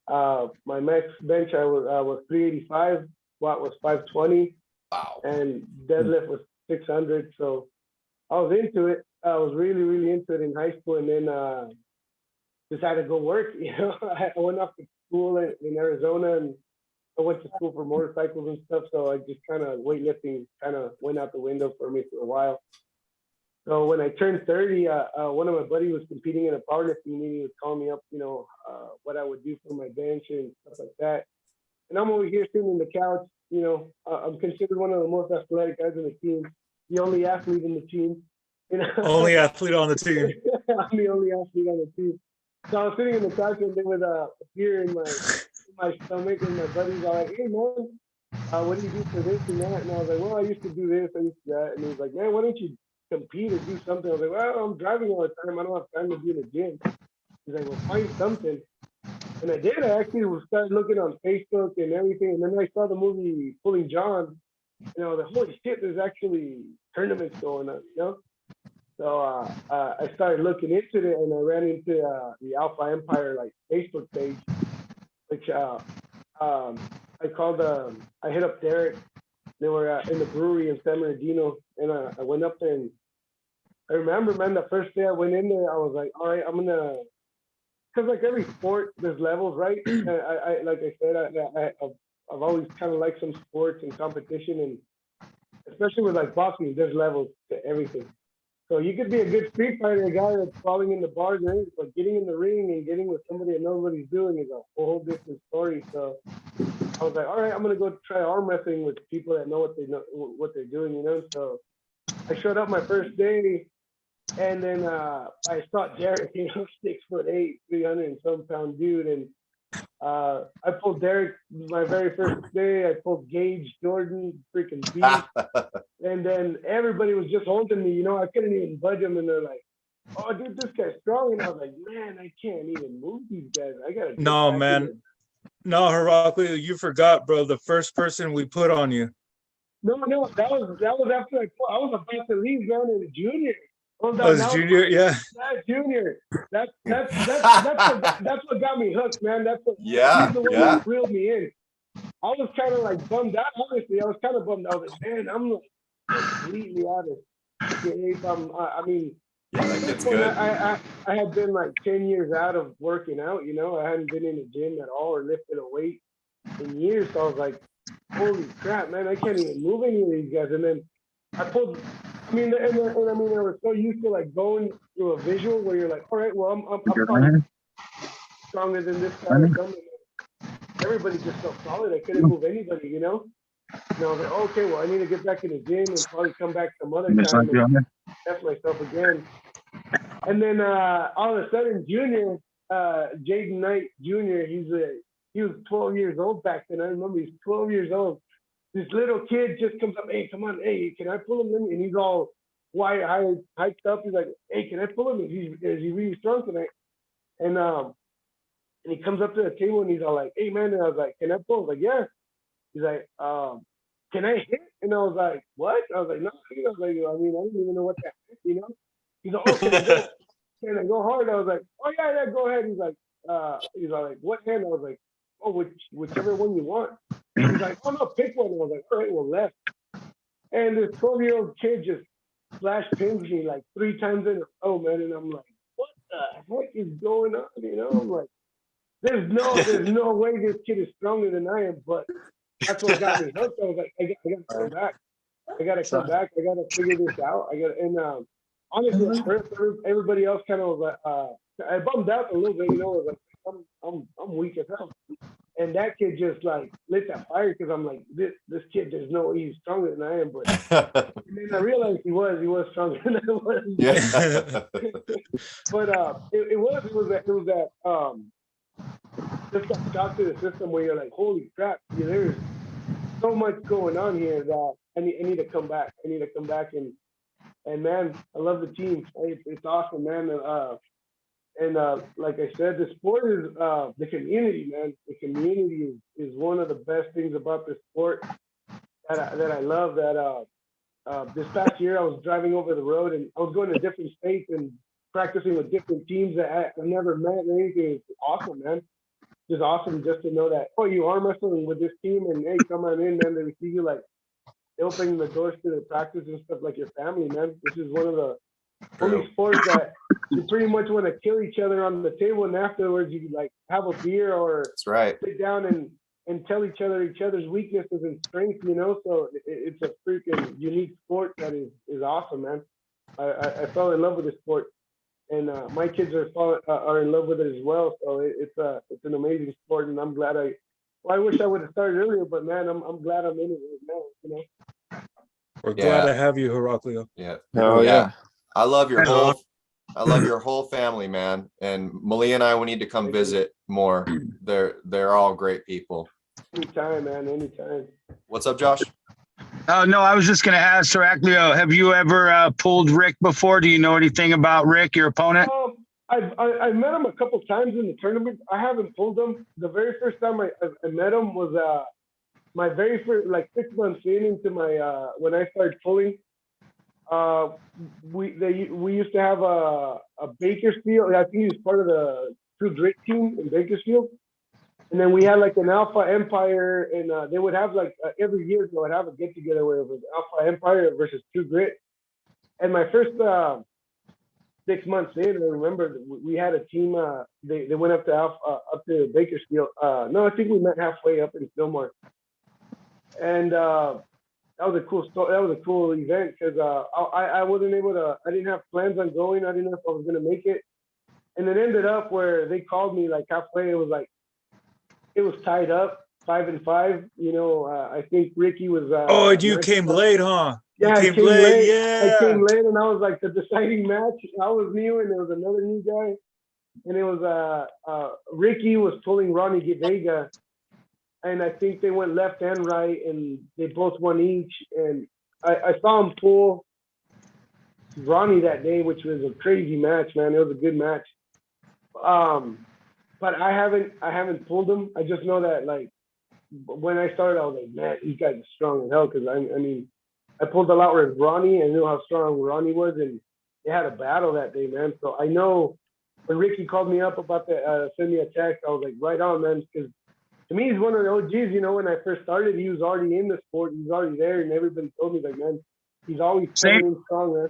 My max bench I was 385. Squat was 520. Wow. And deadlift was 600. So I was into it. I was really, really into it in high school, and then decided to go work. You know, I went off to school in Arizona, and I went to school for motorcycles and stuff. So I just kind of weightlifting kind of went out the window for me for a while. So when I turned 30, one of my buddies was competing in a powerlifting meeting. He was calling me up, you know, what I would do for my bench and stuff like that. And I'm over here sitting on the couch. You know, I'm considered one of the most athletic guys on the team, the only athlete in the team. You know? Only athlete on the team. I'm the only athlete on the team. So I was sitting in the couch and then with a beer in my stomach, and my buddies are like, "Hey man, what do you do for this and that?" And I was like, "Well, I used to do this, I used to do that." And he was like, "Man, why don't you compete or do something?" I was like, "Well, I'm driving all the time. I don't have time to be in the gym." He's like, "Well, find something." And I did. I actually started looking on Facebook and everything. And then I saw the movie Pulling John. You know, holy shit, there's actually tournaments going on, you know? So I started looking into it, and I ran into the Alpha Empire, like, Facebook page, which I called, I hit up Derek. They were in the brewery in San Bernardino. And I went up there, and I remember, man, the first day I went in there, I was like, all right, I'm going to, because like every sport, there's levels, right? I like I said, I've always kind of liked some sports and competition, and especially with like boxing, there's levels to everything. So you could be a good street fighter, a guy that's falling in the bars, but getting in the ring and getting with somebody that knows what he's doing is a whole different story. So I was like, all right, I'm gonna go try arm wrestling with people that know what they're doing, you know. So I showed up my first day. And then I saw Derek, you know, 6'8", 300 and some pound dude. And I pulled Derek my very first day. I pulled Gage, Jordan, freaking beast. And then everybody was just holding me, you know, I couldn't even budge them. And they're like, "Oh, dude, this guy's strong." And I was like, man, I can't even move these guys. I got to. No, man. No, Heraclio, you forgot, bro. The first person we put on you. No, that was after I was about to leave, man, in junior. Junior, yeah. That's junior. That's what got me hooked, man. That's what. He's the one that reeled me in. I was kind of like bummed out. Honestly, I was kind of bummed out. Like, man, I'm like completely out of shape. I mean, it's good. I had been like 10 years out of working out. You know, I hadn't been in the gym at all or lifted a weight in years. So I was like, holy crap, man, I can't even move any of these guys. And then I pulled. I mean, and I mean, they were so used to like going through a visual where you're like, all right, well, I'm probably stronger than this guy. Everybody just felt solid. I couldn't move anybody, you know. And I was like, okay, well, I need to get back in the gym and probably come back some other time and test myself again. And then all of a sudden, Junior, Jaden Knight Jr., he was 12 years old back then. I remember he's 12 years old. This little kid just comes up, hey, come on, hey, can I pull him in? And he's all hyped up. He's like, hey, can I pull him? Is he really strong tonight? And he comes up to the table and he's all like, hey, man. And I was like, can I pull? I was like, yeah. He's like, can I hit? And I was like, what? I was like, no. I was like, I mean, I don't even know what that is, you know? He's like, oh, can I go hard? I was like, oh, yeah, go ahead. He's like, what hand? I was like, oh, whichever one you want. He's like, oh, no, pick one. I was like, all right, well, left. And this 12-year-old kid just flash pings me like 3 times in a row, man. And I'm like, what the heck is going on? You know, I'm like, there's no way this kid is stronger than I am. But that's what got me hooked. I was like, I gotta come back. I gotta come back. I gotta figure this out. Honestly, at first, everybody else kind of was like, I bummed out a little bit. You know, I was like, I'm weak as hell. And that kid just like lit that fire because I'm like, this kid, there's no way he's stronger than I am. But and then I realized he was stronger than I was. Yeah. But it was that just that shock to the system where you're like, holy crap, there's so much going on here that I need to come back. I need to come back and man, I love the team. It's awesome, man. And like I said, the sport is the community, man. The community is one of the best things about this sport that I love. That this past year, I was driving over the road and I was going to different states and practicing with different teams that I've never met or anything. It's awesome, man. It's awesome just to know that, oh, you arm wrestling with this team and hey, come on in, man. They receive you like they open the doors to the practice and stuff like your family, man. This is one of the only sports that you pretty much want to kill each other on the table, and afterwards you like have a beer or That's right. sit down and tell each other's weaknesses and strengths, you know. So it's a freaking unique sport that is awesome, man. I fell in love with this sport, and my kids are in love with it as well. So it's an amazing sport, and I'm glad I wish I would have started earlier, but man, I'm glad I'm in it right now, you know. We're glad to have you, Heraclio. Yeah. Oh yeah. I love your whole family, man. And Malia and I, we need to come visit more. They're all great people. Anytime, man. Anytime. What's up, Josh? Oh, no, I was just going to ask Heraclio, have you ever pulled Rick before? Do you know anything about Rick, your opponent? I've met him a couple times in the tournament. I haven't pulled him. The very first time I met him was my very first, like 6 months into my when I started pulling. We used to have a Bakersfield. I think he was part of the True Grit team in Bakersfield. And then we had like an Alpha Empire, and they would have like every year they would have a get together where it was Alpha Empire versus True Grit. And my first 6 months in, I remember we had a team. They went up to up to Bakersfield. No, I think we met halfway up in Fillmore, and that was a cool story. That was a cool event because I wasn't able to. I didn't have plans on going. I didn't know if I was gonna make it, and it ended up where they called me like halfway. It was tied up 5-5. You know, I think Ricky was. You came late, huh? Yeah, I came late. I came late, and I was like the deciding match. I was new, and there was another new guy, and it was Ricky was pulling Ronnie Vega, and I think they went left and right, and they both won each. And I saw him pull Ronnie that day, which was a crazy match, man. It was a good match. But I haven't pulled him. I just know that like when I started, I was like, man, these guys are strong as hell. Because I mean, I pulled a lot with Ronnie and knew how strong Ronnie was, and they had a battle that day, man. So I know when Ricky called me up about the send me a text, I was like, right on, man. Because to me, he's one of the OGs. You know, when I first started, he was already in the sport. He was already there, and everybody told me like, man, he's always strong, man.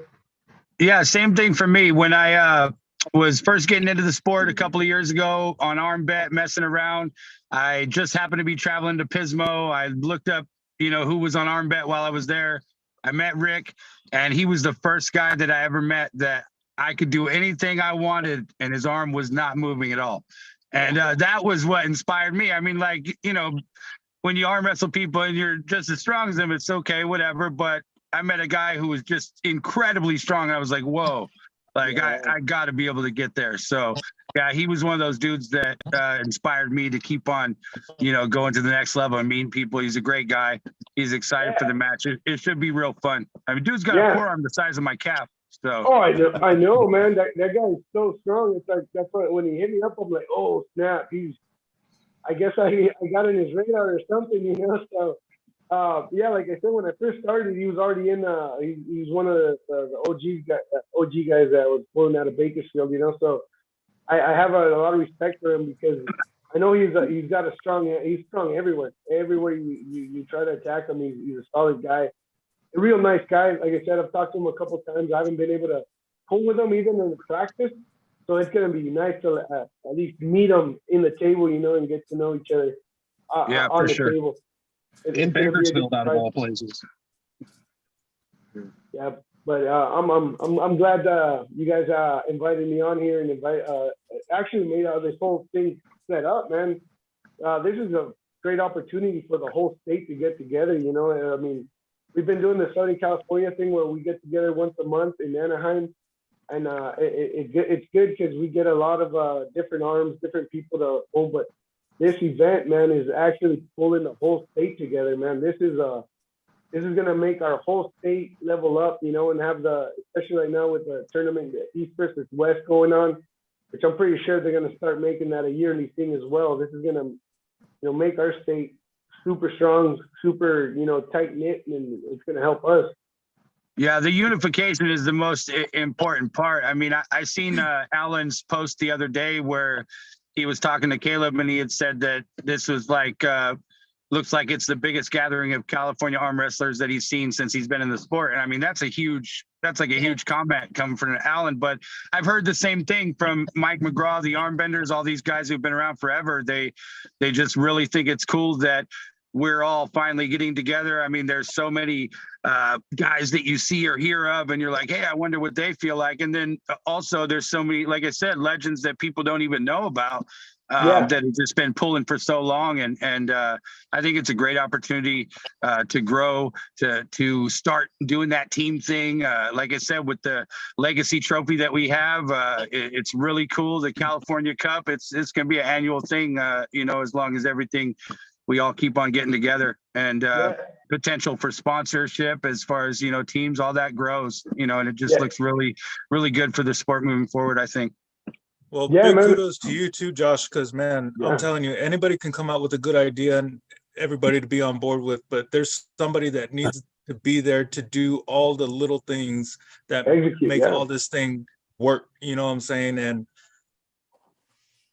Yeah, same thing for me. When I was first getting into the sport a couple of years ago on ArmBet, messing around, I just happened to be traveling to Pismo. I looked up, who was on ArmBet while I was there. I met Rick, and he was the first guy that I ever met that I could do anything I wanted, and his arm was not moving at all. And that was what inspired me. I mean, like, when you arm wrestle people and you're just as strong as them, it's okay, whatever. But I met a guy who was just incredibly strong. And I was like, whoa, like I got to be able to get there. So yeah, he was one of those dudes that inspired me to keep on, going to the next level and meeting people. He's a great guy. He's excited for the match. It should be real fun. I mean, dude's got a forearm the size of my calf. So. Oh, I know, man. That guy is so strong. It's like that's what, when he hit me up, I'm like, oh snap. I guess I got in his radar or something, So yeah, like I said, when I first started, he was already in. He was one of the OG guys that was born out of Bakersfield, So I have a lot of respect for him because I know he's strong everywhere. Everywhere you try to attack him, he's a solid guy. A real nice guy. Like I said, I've talked to him a couple of times. I haven't been able to pull with him even in practice. So it's going to be nice to at least meet him in the table, and get to know each other on the table. In Bakersfield, out of all places. Yeah, but I'm glad you guys invited me on here and actually made this whole thing set up, man. This is a great opportunity for the whole state to get together. I mean, we've been doing the Southern California thing where we get together once a month in Anaheim, and it's good because we get a lot of different arms, different people to pull. But this event, man, is actually pulling the whole state together, man. This is gonna make our whole state level up, and have especially right now with the tournament, the East versus West going on, which I'm pretty sure they're gonna start making that a yearly thing as well. This is gonna, make our state super strong, super, tight knit, and it's going to help us. Yeah, the unification is the most important part. I mean, I seen Alan's post the other day where he was talking to Caleb and he had said that this was like, looks like it's the biggest gathering of California arm wrestlers that he's seen since he's been in the sport. And I mean, that's like a huge comment coming from Alan. But I've heard the same thing from Mike McGraw, the arm benders, all these guys who've been around forever. They just really think it's cool that we're all finally getting together. I mean, there's so many guys that you see or hear of, and you're like, hey, I wonder what they feel like. And then also there's so many, like I said, legends that people don't even know about that have just been pulling for so long. And I think it's a great opportunity to grow, to start doing that team thing. Like I said, with the legacy trophy that we have, it's really cool. The California Cup, it's going to be an annual thing, as long as everything, we all keep on getting together, and potential for sponsorship as far as, teams, all that grows, and it just looks really, really good for the sport moving forward, I think. Well, big kudos to you too, Josh, because, man, I'm telling you, anybody can come out with a good idea and everybody to be on board with, but there's somebody that needs to be there to do all the little things that make all this thing work, you know what I'm saying? And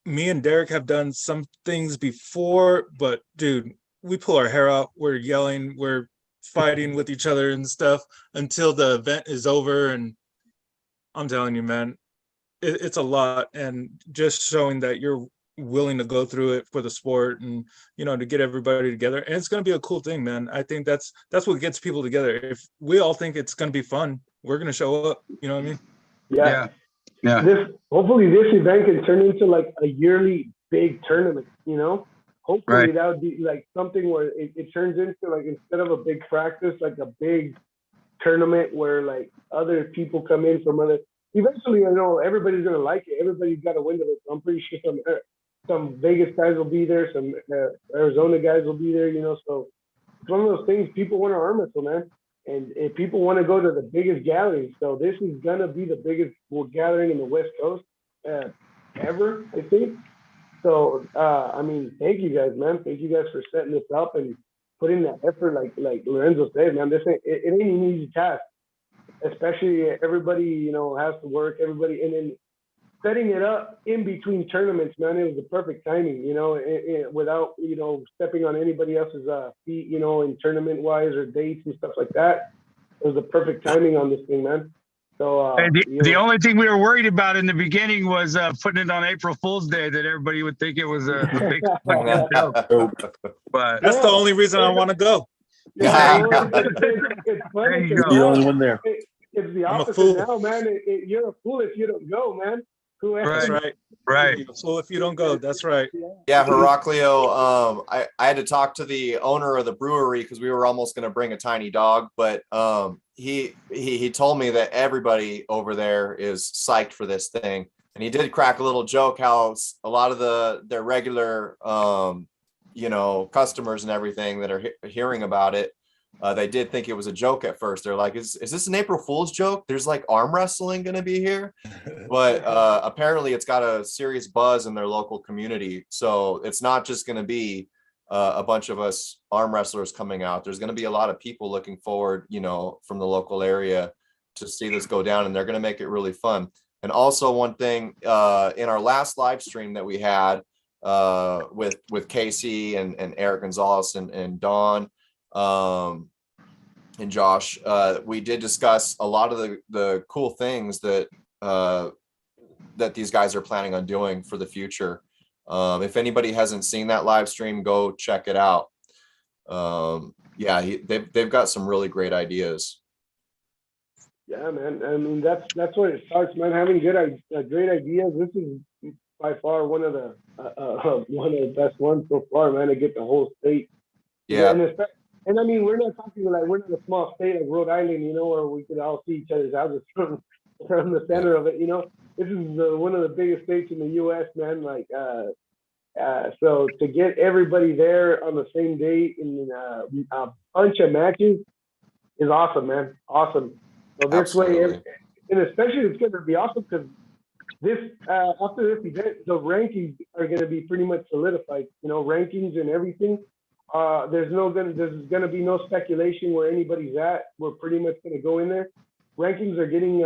me and Derek have done some things before, but dude, we pull our hair out. We're yelling, we're fighting with each other and stuff until the event is over. And I'm telling you, man, it's a lot. And just showing that you're willing to go through it for the sport and, to get everybody together. And it's going to be a cool thing, man. I think that's what gets people together. If we all think it's going to be fun, we're going to show up. You know what I mean? Yeah. Hopefully this event can turn into like a yearly big tournament, hopefully that would be like something where it turns into, like, instead of a big practice, like a big tournament where like other people come in from eventually, everybody's going to like it. Everybody's got a window. I'm pretty sure some Vegas guys will be there. Some Arizona guys will be there, so it's one of those things. People want to arm wrestle, man. And if people want to go to the biggest gathering, so this is going to be the biggest gathering in the West Coast ever, I think. So, I mean, thank you guys, man. Thank you guys for setting this up and putting that effort, like Lorenzo said, man. It ain't an easy task, especially everybody, has to work, everybody. And then setting it up in between tournaments, man, it was the perfect timing, without, stepping on anybody else's feet, in tournament wise or dates and stuff like that. It was the perfect timing on this thing, man. So the only thing we were worried about in the beginning was putting it on April Fool's Day, that everybody would think it was a big joke. But that's the only reason I want to go. It's funny. You're the only one there. It's the opposite now, man. You're a fool if you don't go, man. That's right. Right. So if you don't go, that's right. Yeah, Heraclio. I had to talk to the owner of the brewery because we were almost going to bring a tiny dog, but he told me that everybody over there is psyched for this thing, and he did crack a little joke how a lot of their regular customers and everything that are hearing about it, they did think it was a joke at first. They're like, is this an April Fool's joke? There's like arm wrestling going to be here. But apparently it's got a serious buzz in their local community. So it's not just going to be a bunch of us arm wrestlers coming out. There's going to be a lot of people looking forward, from the local area to see this go down, and they're going to make it really fun. And also one thing, in our last live stream that we had with Casey and Eric Gonzalez and Don, and Josh, we did discuss a lot of the cool things that these guys are planning on doing for the future. If anybody hasn't seen that live stream, go check it out. They've got some really great ideas. Yeah, man. I mean, that's where it starts, man. Having great ideas. This is by far one of the best ones so far, man. To get the whole state. Yeah. And I mean, we're not talking like we're not a small state like Rhode Island, where we could all see each other's houses from the center of it. This is one of the biggest states in the U.S., man. Like, so to get everybody there on the same day in a bunch of matches is awesome, man. Awesome. So this Absolutely. way, and especially it's going to be awesome because after this event, the rankings are going to be pretty much solidified. Rankings and everything. There's going to be no speculation where anybody's at. We're pretty much going to go in there. Rankings are getting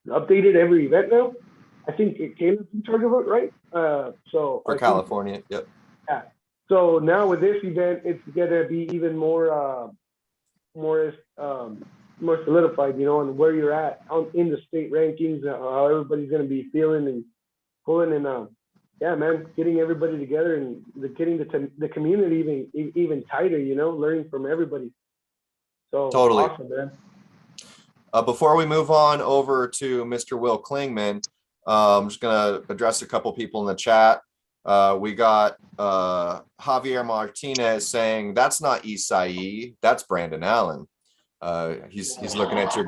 updated every event now. I think Caleb's in charge of it, right? For California, yep. Yeah. So now with this event, it's going to be even more solidified, and where you're at in the state rankings, how everybody's going to be feeling and pulling, and yeah, man, getting everybody together and getting the community even tighter, learning from everybody. So Totally. awesome, man. Before we move on over to Mr. Will Klingman, I'm just going to address a couple people in the chat. We got Javier Martinez saying, that's not Isai, that's Brandon Allen. He's looking at your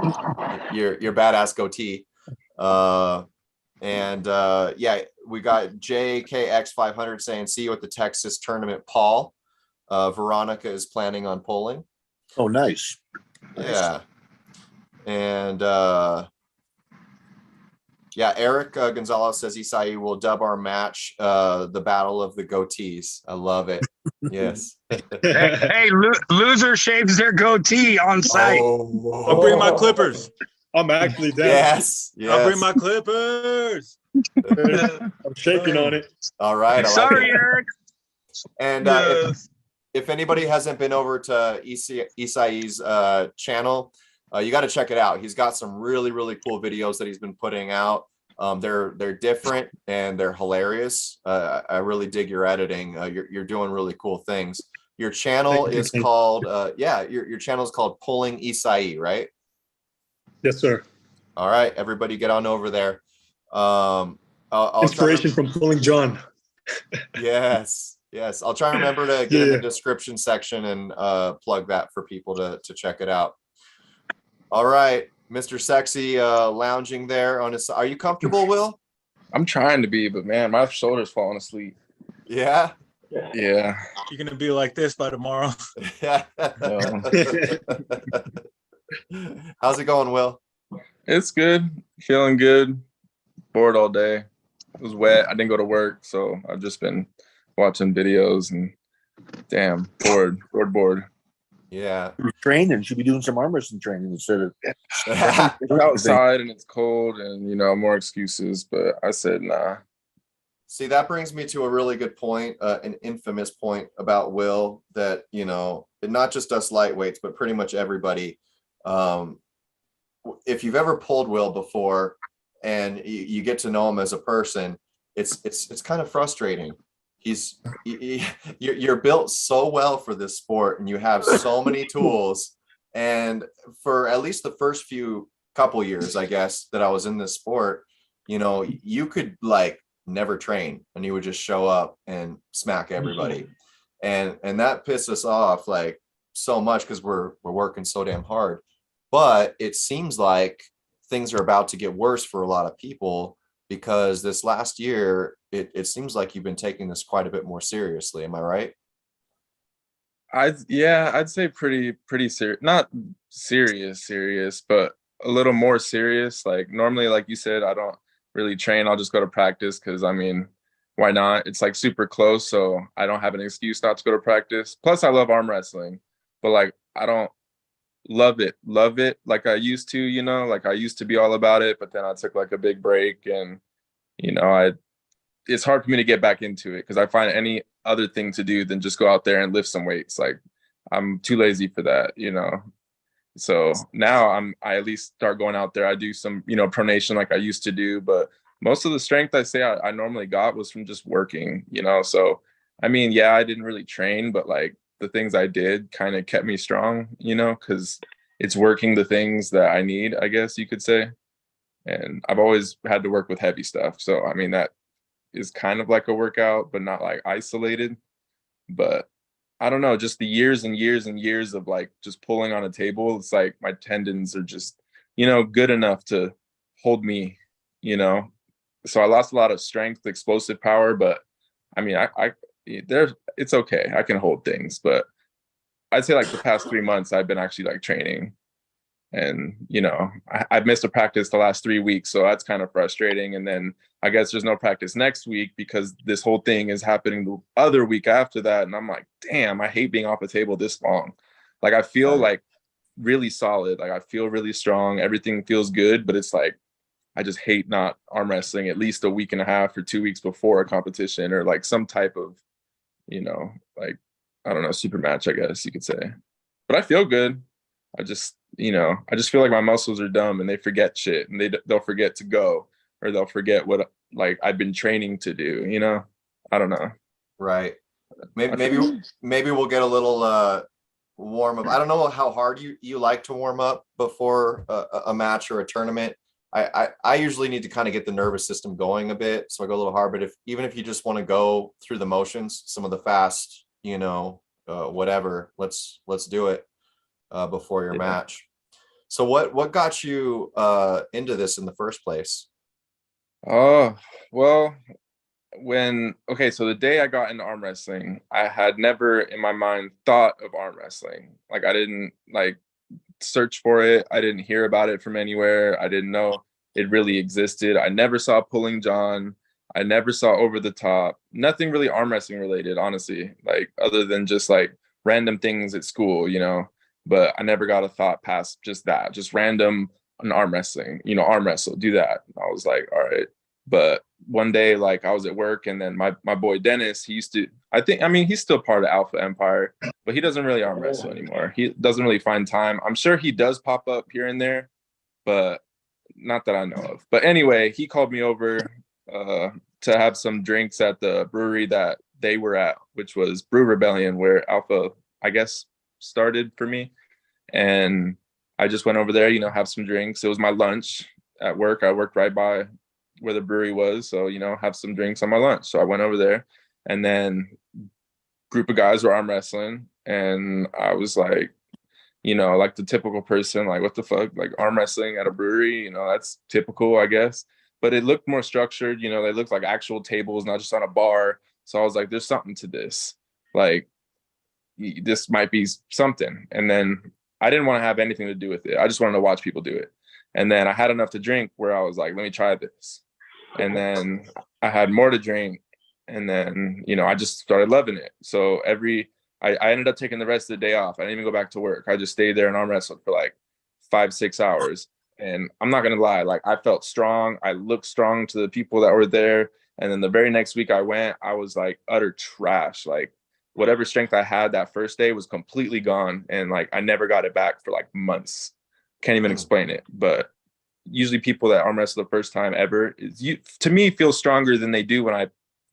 badass goatee. We got JKX500 saying, see you at the Texas tournament, Paul. Veronica is planning on polling. Oh, nice. Yeah. And Eric Gonzalez says Isai will dub our match the Battle of the Goatees. I love it. Yes. hey, loser shaves their goatee on site. I'll bring my clippers. I'm actually down. Yes. I'll bring my clippers. I'm shaking on it. All right. Sorry, Eric. And if anybody hasn't been over to Isai's channel, you got to check it out. He's got some really, really cool videos that he's been putting out. They're different and they're hilarious. I really dig your editing. You're doing really cool things. Your channel is called your channel is called Pulling Isai, right? Yes, sir. All right, everybody get on over there. I'll Inspiration from Pulling John. Yes. I'll try and remember to get in the description section and plug that for people to check it out. All right, Mr. Sexy lounging there on his. Are you comfortable, Will? I'm trying to be, but man, my shoulder's falling asleep. Yeah. Yeah. You're gonna be like this by tomorrow. How's it going, Will? It's good. Feeling good. Bored all day. It was wet. I didn't go to work, so I've just been watching videos and damn, bored. Yeah. Training. Should be doing some arm wrestling training instead of It's outside and it's cold and more excuses, but I said nah. See, that brings me to a really good point, an infamous point about Will that, not just us lightweights, but pretty much everybody. If you've ever pulled Will before and you get to know him as a person, it's kind of frustrating. You're built so well for this sport and you have so many tools. And for at least the first couple years, I guess, that I was in this sport, you know, you could like never train and you would just show up and smack everybody. And that pissed us off like so much because we're working so damn hard. But it seems like things are about to get worse for a lot of people because this last year, it seems like you've been taking this quite a bit more seriously. Am I right? I'd say pretty serious, not serious, but a little more serious. Like normally, like you said, I don't really train. I'll just go to practice because I mean, why not? It's like super close, so I don't have an excuse not to go to practice. Plus, I love arm wrestling, but like I don't love it like I used to, you know, like I used to be all about it, but then I took like a big break and you know, it's hard for me to get back into it because I find any other thing to do than just go out there and lift some weights. Like I'm too lazy for that, you know. So now I at least start going out there. I do some, you know, pronation like I used to do, but most of the strength I say I normally got was from just working, you know. So I mean, yeah, I didn't really train, but like the things I did kind of kept me strong, you know, because it's working the things that I need, I guess you could say. And I've always had to work with heavy stuff. So I mean that is kind of like a workout, but not like isolated. But I don't know, just the years and years and years of like just pulling on a table, it's like my tendons are just, you know, good enough to hold me, you know. So I lost a lot of strength, explosive power, but I mean, it's okay. I can hold things, but I'd say like the past 3 months I've been actually like training. And, you know, I've missed a practice the last 3 weeks. So that's kind of frustrating. And then I guess there's no practice next week because this whole thing is happening the other week after that. And I'm like, damn, I hate being off the table this long. Like, I feel like really solid. Like, I feel really strong. Everything feels good. But it's like, I just hate not arm wrestling at least a week and a half or 2 weeks before a competition or like some type of, you know, like, I don't know, super match, I guess you could say. But I feel good. I just, you know, I just feel like my muscles are dumb and they forget shit and they'll forget to go or they'll forget what like I've been training to do, you know. I don't know. Right. Maybe we'll get a little warm up. I don't know how hard you like to warm up before a match or a tournament. I usually need to kind of get the nervous system going a bit, so I go a little hard. But even if you just want to go through the motions, some of the fast, you know, whatever, let's do it before your match. So what got you into this in the first place? Oh, well, so the day I got into arm wrestling, I had never in my mind thought of arm wrestling. Like I didn't like search for it. I didn't hear about it from anywhere. I didn't know it really existed. I never saw Pulling John. I never saw Over the Top. Nothing really arm wrestling related, honestly, like other than just like random things at school, you know. But I never got a thought past just that, just random arm wrestling, you know, arm wrestle, do that. I was like, all right. But one day, like I was at work and then my boy Dennis, he used to, I mean, he's still part of Alpha Empire, but he doesn't really arm wrestle anymore. He doesn't really find time. I'm sure he does pop up here and there, but not that I know of. But anyway, he called me over to have some drinks at the brewery that they were at, which was Brew Rebellion, where Alpha, I guess, started for me. And I just went over there, you know, have some drinks. It was my lunch at work. I worked right by where the brewery was, so you know, have some drinks on my lunch. So I went over there, and then group of guys were arm wrestling, and I was like, you know, like the typical person, like what the fuck, like arm wrestling at a brewery, you know, that's typical, I guess. But it looked more structured, you know, they looked like actual tables, not just on a bar. So I was like, there's something to this, like this might be something. And then I didn't want to have anything to do with it. I just wanted to watch people do it. And then I had enough to drink where I was like, let me try this. And then I had more to drink. And then, you know, I just started loving it. So I ended up taking the rest of the day off. I didn't even go back to work. I just stayed there and arm wrestled for like 5-6 hours. And I'm not going to lie, like I felt strong. I looked strong to the people that were there. And then the very next week I went, I was like utter trash. Like whatever strength I had that first day was completely gone. And like, I never got it back for like months. Can't even explain it. But usually people that arm wrestle the first time ever, to me, feel stronger than they do when I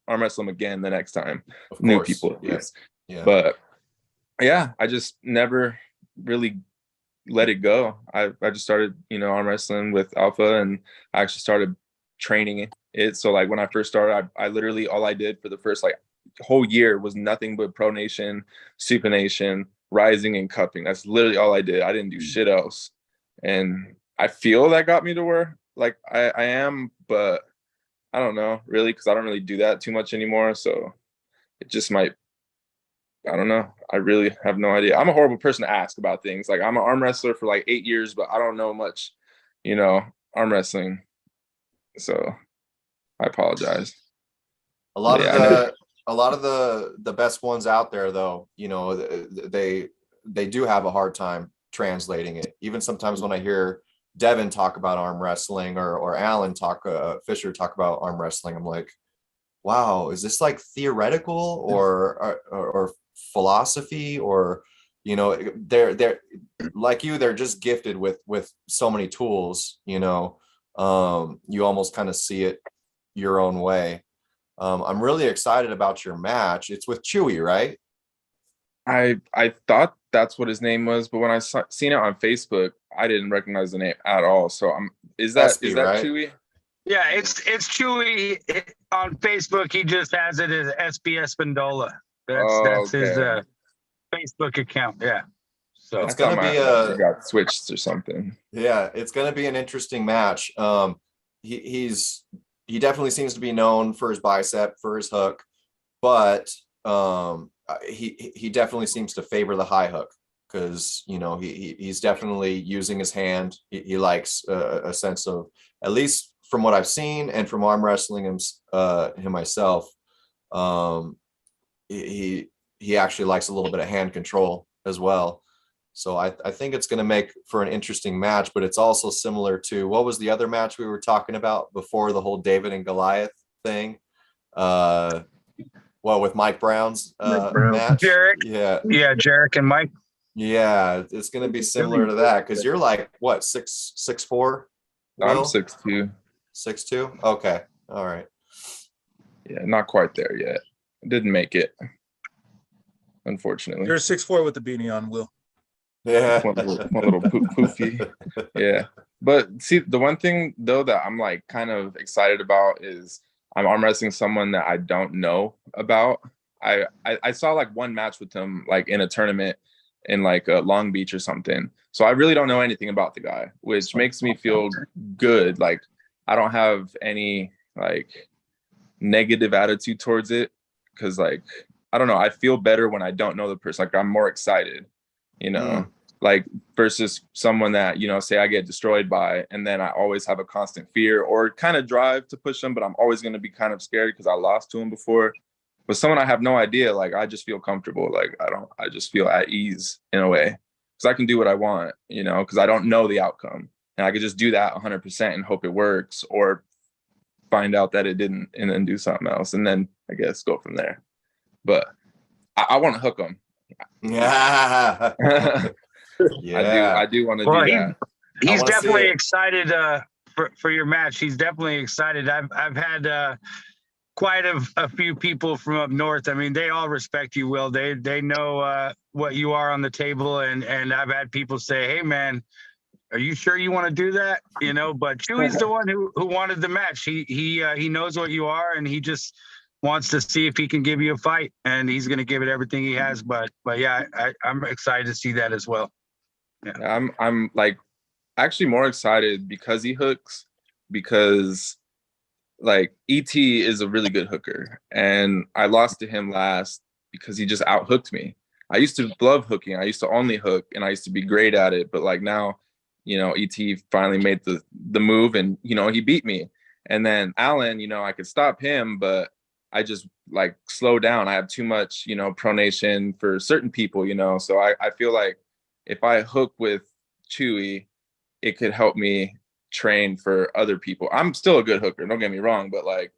arm wrestle them again the next time. New people. Yes. Yeah. But yeah, I just never really let it go. I just started, you know, arm wrestling with Alpha, and I actually started training it. So like when I first started, I literally, all I did for the first like whole year was nothing but pronation, supination, rising, and cupping. That's literally all I did. I didn't do shit else. And I feel that got me to where like I am, but I don't know really, because I don't really do that too much anymore. So it just might, I don't know. I really have no idea. I'm a horrible person to ask about things. Like I'm an arm wrestler for like 8 years, but I don't know much, arm wrestling. So I apologize. A lot of the best ones out there, though, they do have a hard time translating it. Even sometimes when I hear Devin talk about arm wrestling or Alan Fisher talk about arm wrestling, I'm like, wow, is this like theoretical or philosophy, or they're like you, they're just gifted with so many tools. You almost kind of see it your own way. I'm really excited about your match. It's with Chewy, right? I thought that's what his name was, but when I seen it on Facebook, I didn't recognize the name at all. So is that right? Chewy? Yeah, it's Chewy on Facebook. He just has it as SB Espindola. That's his Facebook account. Yeah. So it's gonna be got switched or something. Yeah, it's gonna be an interesting match. He definitely seems to be known for his bicep, for his hook, but he definitely seems to favor the high hook because he's definitely using his hand. He likes a sense of, at least from what I've seen and from arm wrestling him myself, he actually likes a little bit of hand control as well. So I think it's going to make for an interesting match, but it's also similar to, what was the other match we were talking about before the whole David and Goliath thing? With Mike Brown's match? Jarek. Yeah, Jarek and Mike. Yeah, it's going to be similar to that because you're like, what, 6'4"? I'm 6'2". 6'2"? Okay, all right. Yeah, not quite there yet. Didn't make it, unfortunately. You're 6'4" with the beanie on, Will. Yeah, one little poofy. Yeah, but see, the one thing though that I'm like kind of excited about is I'm arm wrestling someone that I don't know about. I saw like one match with him like in a tournament in like Long Beach or something. So I really don't know anything about the guy, which makes me feel good. Like I don't have any like negative attitude towards it because like I don't know, I feel better when I don't know the person. Like I'm more excited, like versus someone that, say I get destroyed by, and then I always have a constant fear or kind of drive to push them, but I'm always going to be kind of scared because I lost to him before. But someone I have no idea, like I just feel comfortable. Like I just feel at ease in a way because I can do what I want, because I don't know the outcome, and I could just do that 100% and hope it works, or find out that it didn't and then do something else, and then I guess go from there. But I want to hook them. Yeah. Yeah, I do want to do that. He's definitely excited for your match. He's definitely excited. I've had quite a few people from up north. I mean, they all respect you, Will. They know what you are on the table, and I've had people say, "Hey, man, are you sure you want to do that?" But Chewy's the one who wanted the match. He knows what you are, and he just wants to see if he can give you a fight, and he's going to give it everything he has. But yeah, I'm excited to see that as well. Yeah. I'm like actually more excited because he hooks, because like ET is a really good hooker, and I lost to him last because he just out hooked me. I used to love hooking. I used to only hook, and I used to be great at it. But like now, ET finally made the move, and he beat me. And then Alan, I could stop him, but I just like slow down. I have too much, pronation for certain people, So I feel like if I hook with Chewy, it could help me train for other people. I'm still a good hooker, don't get me wrong, but like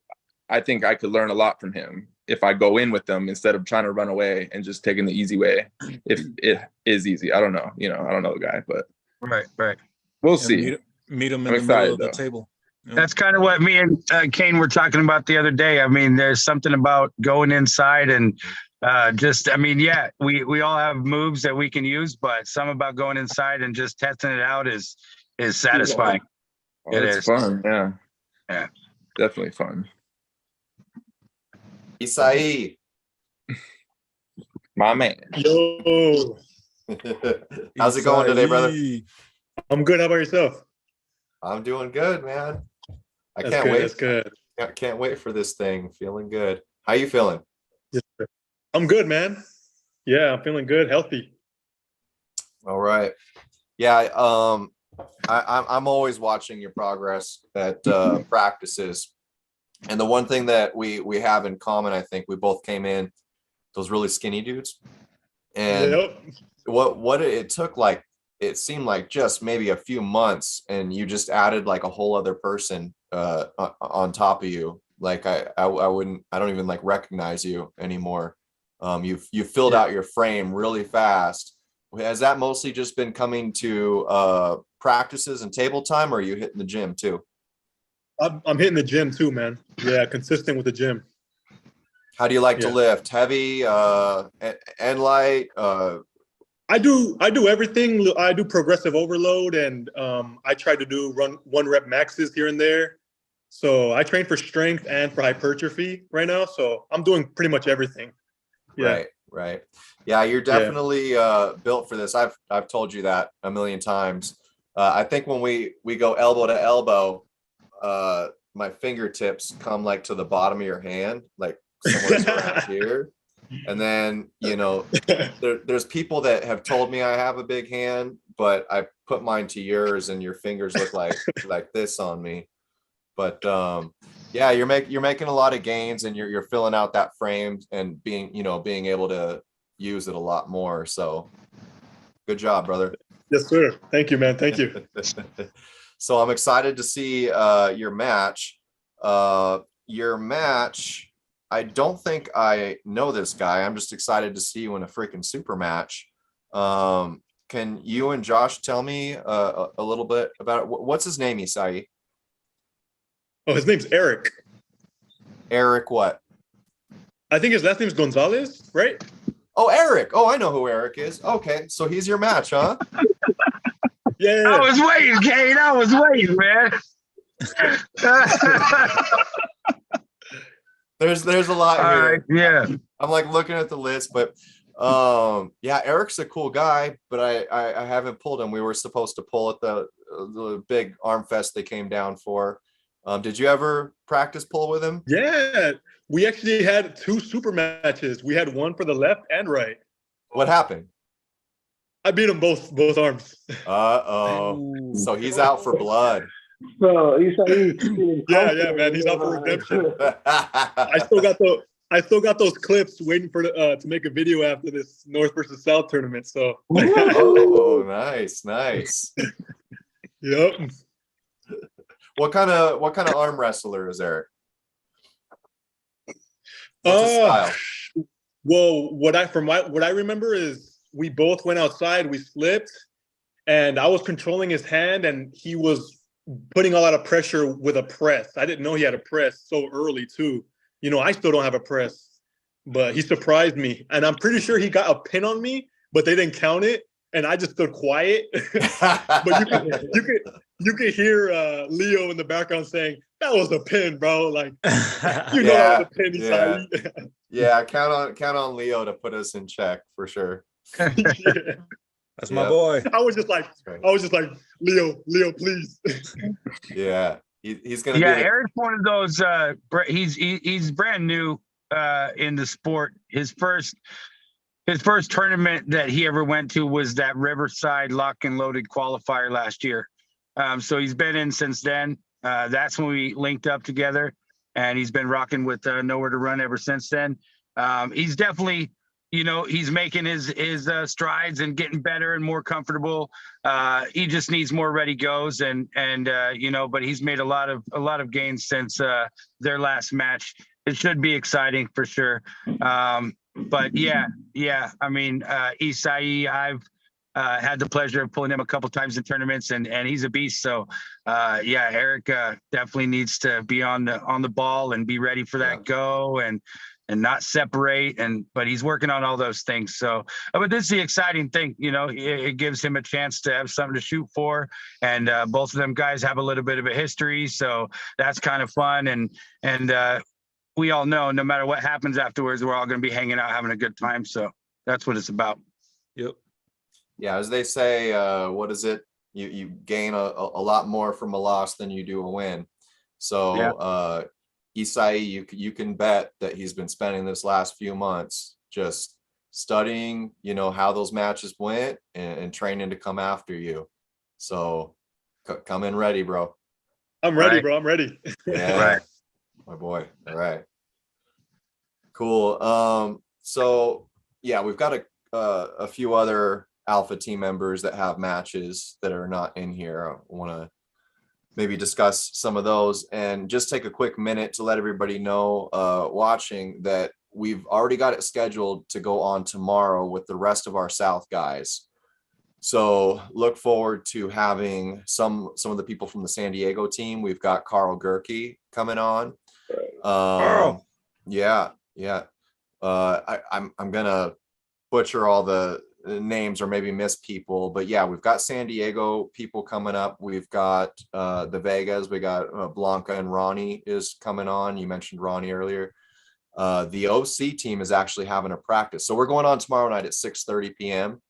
I think I could learn a lot from him if I go in with them instead of trying to run away and just taking the easy way. If it is easy, I don't know. I don't know the guy, but right. We'll see. Meet him in the middle of the table. Yep. That's kind of what me and Kane were talking about the other day. I mean, there's something about going inside and we all have moves that we can use, but some about going inside and just testing it out is satisfying. It's fun. Yeah. Definitely fun. Isai. My man. Yo, How's it going today, brother? I'm good. How about yourself? I'm doing good, man. I That's can't good. wait. That's good. Can't wait for this thing. Feeling good. How you feeling? Yes, sir. I'm good, man. Yeah, I'm feeling good, healthy. All right. Yeah. I'm always watching your progress at practices, and the one thing that we have in common, I think we both came in those really skinny dudes, and Yep. what it took, like it seemed like just maybe a few months, and you just added like a whole other person on top of you. Like I don't even like recognize you anymore. You filled out your frame really fast. Has that mostly just been coming to practices and table time, or are you hitting the gym too? I'm hitting the gym too, man. Yeah, consistent with the gym. How do you like to lift? Heavy and light? I do everything. I do progressive overload, and I try to do one rep maxes here and there. So I train for strength and for hypertrophy right now. So I'm doing pretty much everything. Yeah. Right. Yeah, you're definitely built for this. I've told you that a million times. I think when we go elbow to elbow, my fingertips come like to the bottom of your hand, like somewhere around here. And then, there's people that have told me I have a big hand, but I put mine to yours and your fingers look like this on me. But yeah, you're making a lot of gains, and you're filling out that frame and being able to use it a lot more. So good job, brother. Yes, sir. Thank you, man. Thank you. So I'm excited to see your match. I don't think I know this guy. I'm just excited to see you in a freaking super match. Can you and Josh tell me a little bit about it? What's his name, Isai? Oh, his name's Eric. Eric what? I think his last name's Gonzalez, right? Oh, Eric. Oh, I know who Eric is. Okay, so he's your match, huh? Yeah. I was waiting, Kate. I was waiting, man. There's a lot here. All right, yeah. I'm like looking at the list, but yeah, Eric's a cool guy, but I haven't pulled him. We were supposed to pull at the big arm fest they came down for. Did you ever practice pull with him? Yeah, we actually had 2 super matches. We had one for the left and right. What happened? I beat him both arms. So he's out for blood. So yeah, man, he's out for redemption. I still got those clips waiting for to make a video after this North versus South tournament. So. Oh, nice. Yep. What kind of arm wrestler is Eric? What's his style? Well, what I remember is we both went outside, we slipped, and I was controlling his hand, and he was putting a lot of pressure with a press. I didn't know he had a press so early too. I still don't have a press, but he surprised me, and I'm pretty sure he got a pin on me, but they didn't count it, and I just stood quiet. But you could hear Leo in the background saying, "That was a pin, bro." Like, that was a pin. Yeah, count on Leo to put us in check for sure. That's my boy. I was just like, Leo, please. Yeah, he's gonna. Yeah, Eric's one of those. He's brand new in the sport. His first tournament that he ever went to was that Riverside Lock and Loaded qualifier last year. So he's been in since then. That's when we linked up together, and he's been rocking with Nowhere to Run ever since then. He's definitely, he's making his strides and getting better and more comfortable. He just needs more ready goes, and but he's made a lot of gains since their last match. It should be exciting for sure. But yeah. I mean, Isai, I've had the pleasure of pulling him a couple times in tournaments, and he's a beast. So Eric definitely needs to be on the ball and be ready for that go. And not separate. But he's working on all those things. So, but this is the exciting thing, it gives him a chance to have something to shoot for. And both of them guys have a little bit of a history. So that's kind of fun. And we all know no matter what happens afterwards, we're all going to be hanging out, having a good time. So that's what it's about. Yep. Yeah. As they say, what is it? You gain a lot more from a loss than you do a win. So, Isai, you can bet that he's been spending this last few months just studying, how those matches went and training to come after you. So come in ready, bro. I'm ready, bro. I'm ready. Yeah, Right. My boy. All right. Cool. So yeah, we've got a few other Alpha team members that have matches that are not in here. I want to maybe discuss some of those and just take a quick minute to let everybody know watching that we've already got it scheduled to go on tomorrow with the rest of our South guys. So look forward to having some of the people from the San Diego team. We've got Carl Gerke coming on. Carl. Yeah. I'm gonna butcher all the names or maybe miss people, but yeah, we've got San Diego people coming up. We've got the Vegas. We got Blanca and Ronnie is coming on. You mentioned Ronnie earlier. The OC team is actually having a practice, so we're going on tomorrow night at 6:30 p.m.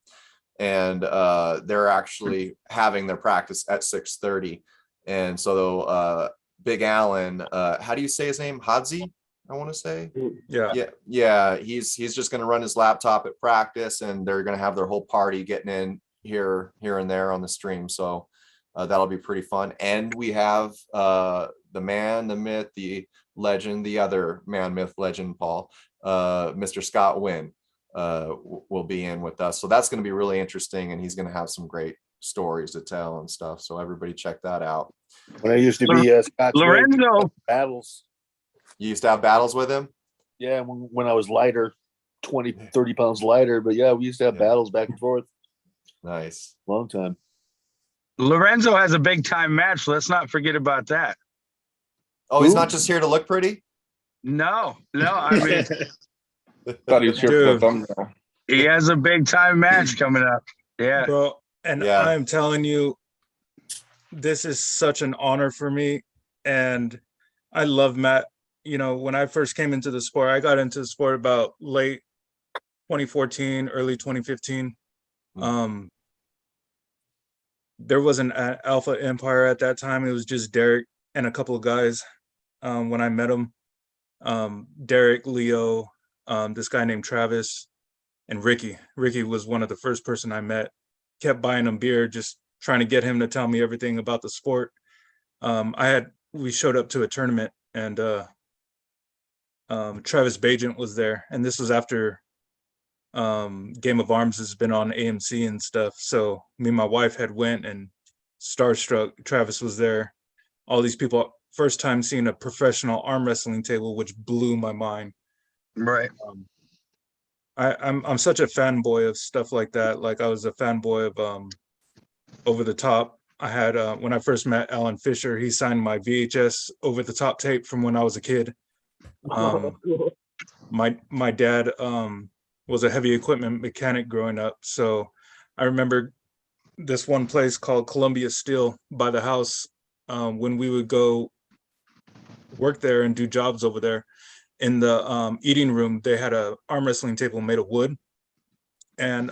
and they're actually having their practice at 6:30. And so Big Alan, how do you say his name? Hadzi, I want to say. Yeah. He's just going to run his laptop at practice, and they're going to have their whole party getting in here and there on the stream. So that'll be pretty fun. And we have the man, the myth, the legend, the other man, myth, legend, Paul, Mr. Scott Wynn will be in with us. So that's going to be really interesting, and he's going to have some great stories to tell and stuff. So everybody check that out. When I used to be Scott's Lorenzo battles. You used to have battles with him? Yeah, when I was lighter, 20, 30 pounds lighter. But yeah, we used to have battles back and forth. Nice. Long time. Lorenzo has a big time match. Let's not forget about that. Oh, he's not just here to look pretty? No. I mean, Thought he was here for the thumbnail. he has a big time match coming up. Yeah. Bro, and I'm telling you, this is such an honor for me. And I love Matt. When I first came into the sport, I got into the sport about late 2014, early 2015. There wasn't an Alpha Empire at that time. It was just Derek and a couple of guys when I met him. Derek, Leo, this guy named Travis, and Ricky. Ricky was one of the first person I met. Kept buying him beer, just trying to get him to tell me everything about the sport. We showed up to a tournament, and Travis Bajent was there, and this was after Game of Arms has been on AMC and stuff. So me and my wife had went, and starstruck, Travis was there. All these people, first time seeing a professional arm wrestling table, which blew my mind. Right. I'm such a fanboy of stuff like that. Like I was a fanboy of Over the Top. I had when I first met Alan Fisher, he signed my VHS Over the Top tape from when I was a kid. My dad was a heavy equipment mechanic growing up, so I remember this one place called Columbia Steel by the house. When we would go work there and do jobs over there, in the eating room, they had a arm wrestling table made of wood. And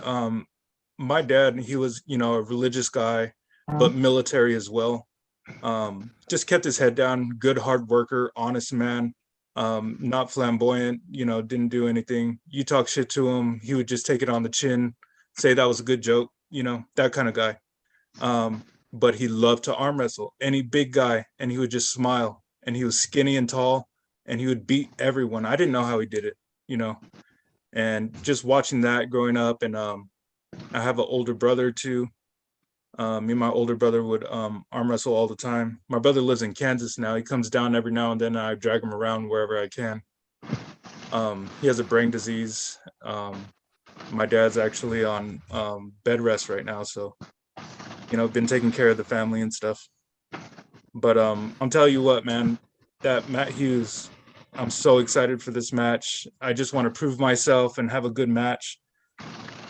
my dad, he was, a religious guy, but military as well. Just kept his head down, good hard worker, honest man, not flamboyant, didn't do anything. You talk shit to him, he would just take it on the chin, say that was a good joke, that kind of guy. But he loved to arm wrestle, any big guy, and he would just smile, and he was skinny and tall, and he would beat everyone. I didn't know how he did it, and just watching that growing up. And I have an older brother too. Me and my older brother would arm wrestle all the time. My brother lives in Kansas now. He comes down every now and then. I drag him around wherever I can. He has a brain disease. My dad's actually on bed rest right now, so been taking care of the family and stuff. But I'm telling you what, man, that Matt Hughes, I'm so excited for this match. I just want to prove myself and have a good match.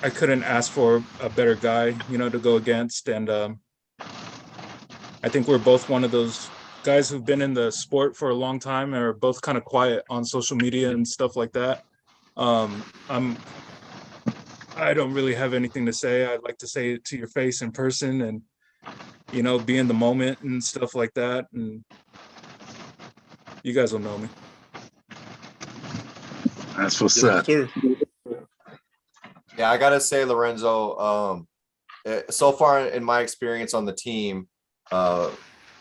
I couldn't ask for a better guy, you know, to go against. And I think we're both one of those guys who've been in the sport for a long time and are both kind of quiet on social media and stuff like that. I don't really have anything to say. I'd like to say it to your face in person and, you know, be in the moment and stuff like that. And you guys will know me. That's what's Yes, up. sir. Yeah, I gotta say, Lorenzo, so far in my experience on the team,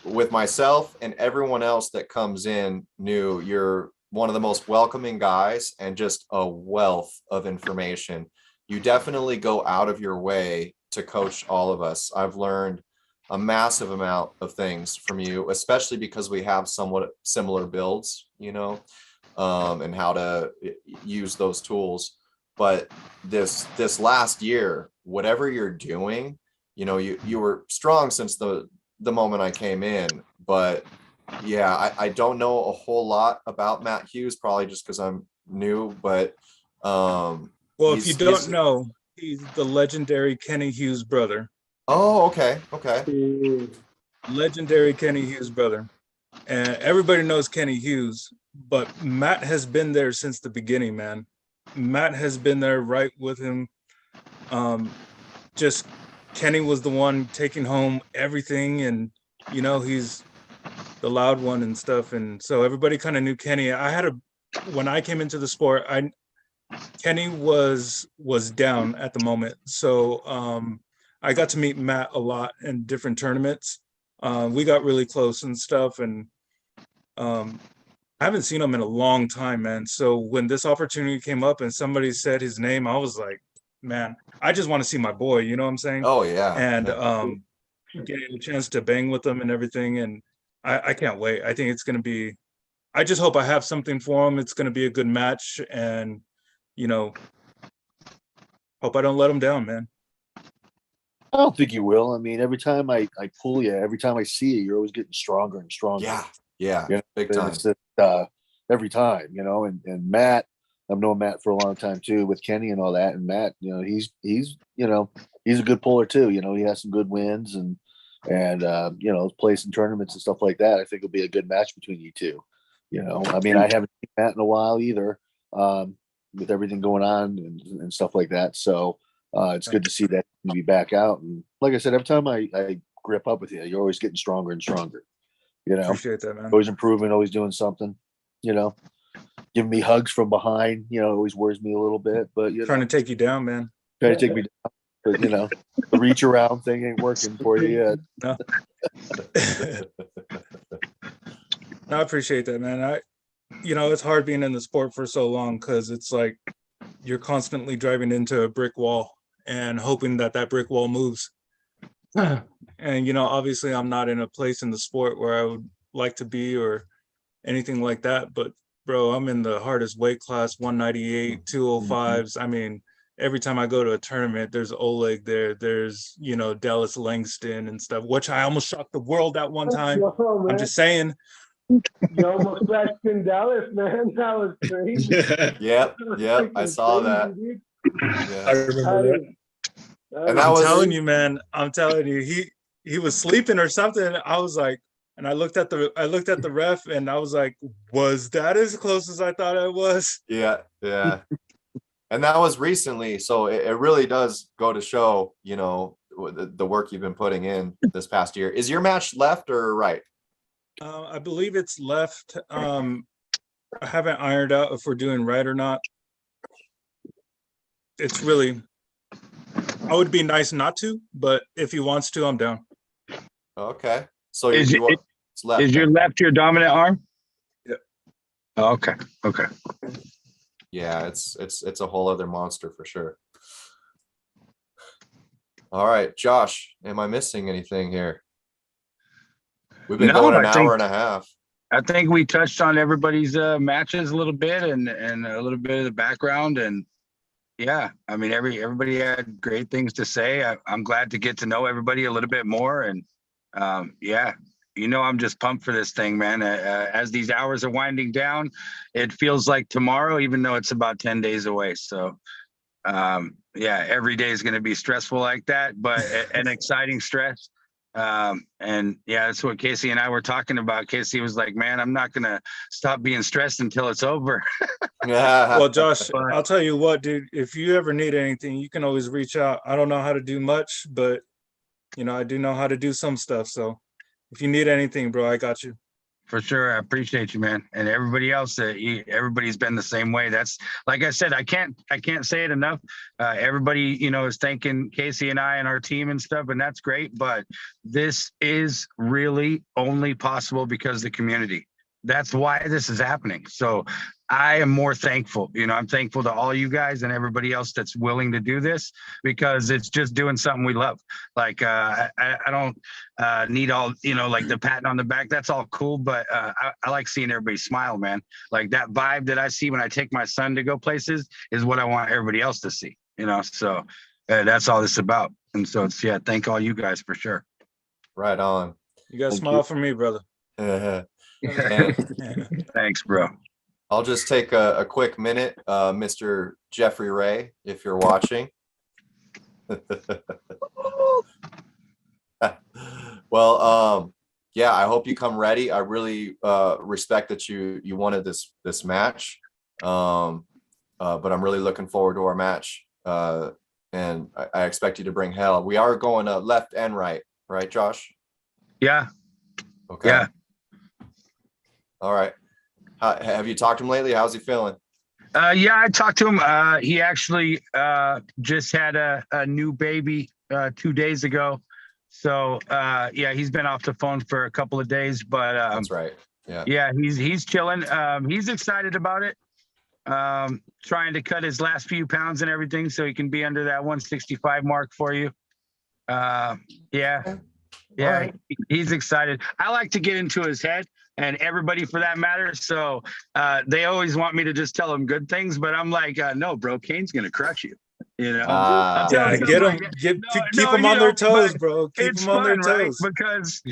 with myself and everyone else that comes in new, you're one of the most welcoming guys and just a wealth of information. You definitely go out of your way to coach all of us. I've learned a massive amount of things from you, especially because we have somewhat similar builds, you know, and how to use those tools. But this last year, whatever you're doing, you know, you were strong since the moment I came in. But yeah, I don't know a whole lot about Matt Hughes, probably just because I'm new. But well, if you don't know, he's the legendary Kenny Hughes brother. Oh, okay. Legendary Kenny Hughes brother. And everybody knows Kenny Hughes, but Matt has been there since the beginning, man. Matt has been there right with him. Just Kenny was the one taking home everything, and you know, he's the loud one and stuff. And so everybody kind of knew Kenny. When I came into the sport, Kenny was down at the moment. So I got to meet Matt a lot in different tournaments. We got really close and stuff, and I haven't seen him in a long time, man. So when this opportunity came up and somebody said his name, I was like, man, I just want to see my boy, you know what I'm saying? Oh yeah. And getting a chance to bang with him and everything, and I can't wait. I think it's gonna be, I just hope I have something for him. It's gonna be a good match, and you know, hope I don't let him down, man. I don't think you will. I mean, every time I pull you, every time I see you, you're always getting stronger and stronger. Yeah, You know, big time. It's just, every time, you know, and Matt, I've known Matt for a long time too, with Kenny and all that. And Matt, you know, he's you know, he's a good puller too. You know, he has some good wins and you know, plays in tournaments and stuff like that. I think it'll be a good match between you two. You know, I mean, I haven't seen Matt in a while either, with everything going on and stuff like that. So it's good to see that you be back out. And like I said, every time I grip up with you, you're always getting stronger and stronger. You know, Appreciate that, man. Always improving, always doing something. You know, giving me hugs from behind. You know, always worries me a little bit. But you Trying to take you down, man. trying to take me down. But you know, the reach around thing ain't working for you yet. No. I appreciate that, man. You know, it's hard being in the sport for so long because it's like you're constantly driving into a brick wall and hoping that brick wall moves. And, you know, obviously I'm not in a place in the sport where I would like to be or anything like that. But, bro, I'm in the hardest weight class, 198, 205s. I mean, every time I go to a tournament, there's Oleg there. There's, you know, Dallas Langston and stuff, which I almost shocked the world at one time. I'm just saying. You almost crashed in Dallas, man. That was crazy. Yep, I saw that. Dude. Yeah. I remember that. And that I'm was telling you, man. I'm telling you, he was sleeping or something. I was like, and I looked at the ref, and I was like, was that as close as I thought it was? Yeah. And that was recently, so it really does go to show, you know, the work you've been putting in this past year. Is your match left or right? I believe it's left. I haven't ironed out if we're doing right or not. It's really, I would be nice not to, but if he wants to, I'm down. Okay. So Is it's left. Is your left your dominant arm? Yep. Oh, okay. Yeah, it's a whole other monster for sure. All right, Josh, am I missing anything here? We've been going an hour and a half. I think we touched on everybody's matches a little bit and a little bit of the background, and yeah, I mean everybody had great things to say. I'm glad to get to know everybody a little bit more, and yeah, I'm just pumped for this thing, man. As these hours are winding down, it feels like tomorrow, even though it's about 10 days away. So, yeah, every day is going to be stressful like that, but an exciting stress. And yeah, that's what Casey and I were talking about. Casey was like, man, I'm not going to stop being stressed until it's over. Well, Josh, I'll tell you what, dude, if you ever need anything, you can always reach out. I don't know how to do much, but I do know how to do some stuff. So if you need anything, bro, I got you. For sure. I appreciate you, man. And everybody else, everybody's been the same way. That's, like I said, I can't say it enough. Everybody, is thanking Casey and I and our team and stuff, and that's great. But this is really only possible because of the community. That's why this is happening. So I am more thankful. I'm thankful to all you guys and everybody else that's willing to do this, because it's just doing something we love. Like, I don't need all, like the patting on the back. That's all cool. But I like seeing everybody smile, man. Like that vibe that I see when I take my son to go places is what I want everybody else to see, so that's all this is about. And so it's, thank all you guys for sure. Right on. You got to smile for me, brother. Thanks, bro. I'll just take a quick minute, Mr. Jeffrey Ray, if you're watching. Well, yeah, I hope you come ready. I really respect that you wanted this match, but I'm really looking forward to our match, and I expect you to bring hell. We are going left and right, Josh? Yeah. Okay. Yeah. All right. Have you talked to him lately? How's he feeling? Yeah, I talked to him. He actually just had a new baby 2 days ago. So yeah, he's been off the phone for a couple of days, but that's right. Yeah. Yeah, he's chilling. He's excited about it. Trying to cut his last few pounds and everything so he can be under that 165 mark for you. Yeah. Right. He's excited. I like to get into his head, and everybody for that matter. So they always want me to just tell them good things, but I'm like, no, bro, Kane's gonna crush you. Yeah, get them, keep them on their toes, bro. Keep them on their toes. Right? Because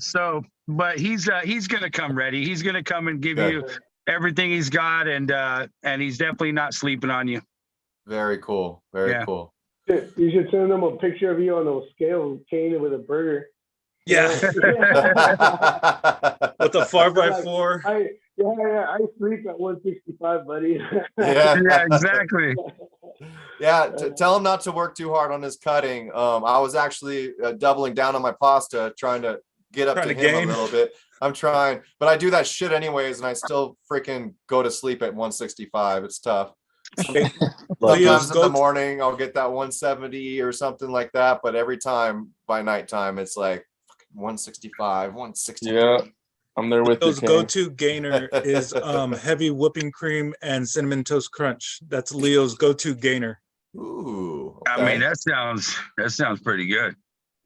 so, but he's gonna come ready. He's gonna come and give you everything he's got, and he's definitely not sleeping on you. Very cool. Very cool. You should send them a picture of you on those scales, Kane, with a burger. Yeah. With the 4x4. I sleep at 165, buddy. Yeah, exactly. Yeah, tell him not to work too hard on his cutting. I was actually doubling down on my pasta, trying to get up to him a little bit. I'm trying, but I do that shit anyways, and I still freaking go to sleep at 165. It's tough. Sometimes in the morning I'll get that 170 or something like that, but every time by nighttime it's like 165, 160. Yeah, I'm there with you. Leo's go-to gainer is heavy whipping cream and cinnamon toast crunch. That's Leo's go-to gainer. Ooh, okay. I mean, that sounds pretty good.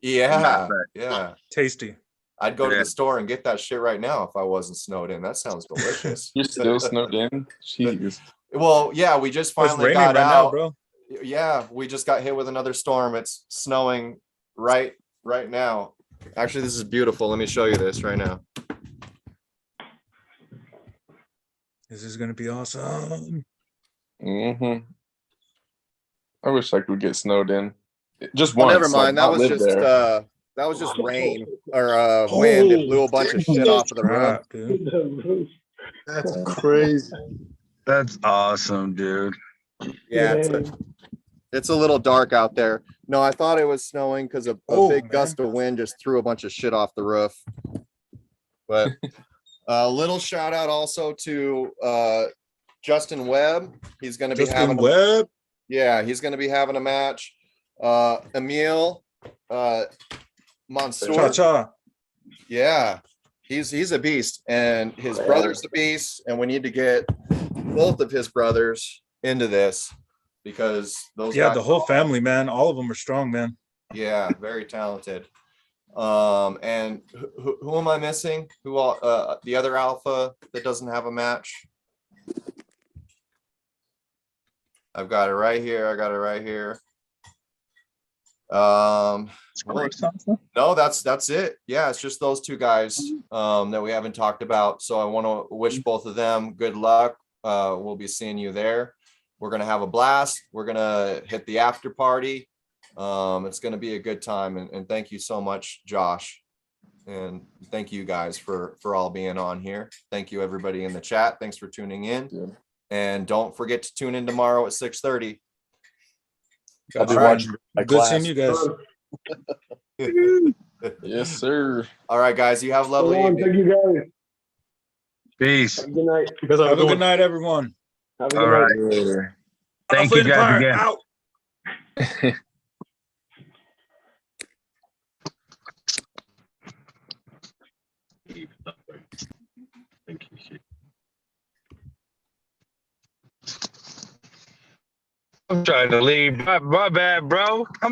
Yeah, yeah, tasty. I'd go to the store and get that shit right now if I wasn't snowed in. That sounds delicious. You're still snowed in? Jeez. Well, yeah, we just finally got right out. Now, bro. Yeah, we just got hit with another storm. It's snowing right now. Actually, this is beautiful. Let me show you this right now. This is gonna be awesome. Mm-hmm. I wish I could get snowed in. Just once. Never mind. That was just rain or wind. It blew a bunch of shit off of the roof. That's crazy. That's awesome, dude. Yeah, it's a little dark out there. No, I thought it was snowing because a big gust of wind just threw a bunch of shit off the roof. But a little shout out also to Justin Webb. He's going to be having he's going to be having a match. Emil Mansour. Cha-cha. Yeah, he's a beast, and his brother's a beast, and we need to get both of his brothers into this because those the whole family, man, all of them are strong, man. Yeah, very talented. And who am I missing? Who all the other alpha that doesn't have a match? I've got it right here. Well, no, that's it. Yeah, it's just those two guys that we haven't talked about. So I want to wish both of them good luck. We'll be seeing you there. We're gonna have a blast. We're gonna hit the after party. It's gonna be a good time. And thank you so much, Josh. And thank you guys for all being on here. Thank you everybody in the chat. Thanks for tuning in. Yeah. And don't forget to tune in tomorrow at 6:30. I'll be All right. watching my Good class. seeing you guys. Yes, sir. All right, guys. You have a lovely So long. evening. Thank you guys. Peace. Have a good night. You guys have Have a a good good one. night, everyone. Have a All good right. night. Later. Thank Alpha you guys Empire again. Out. I'm trying to leave. My bad, bro.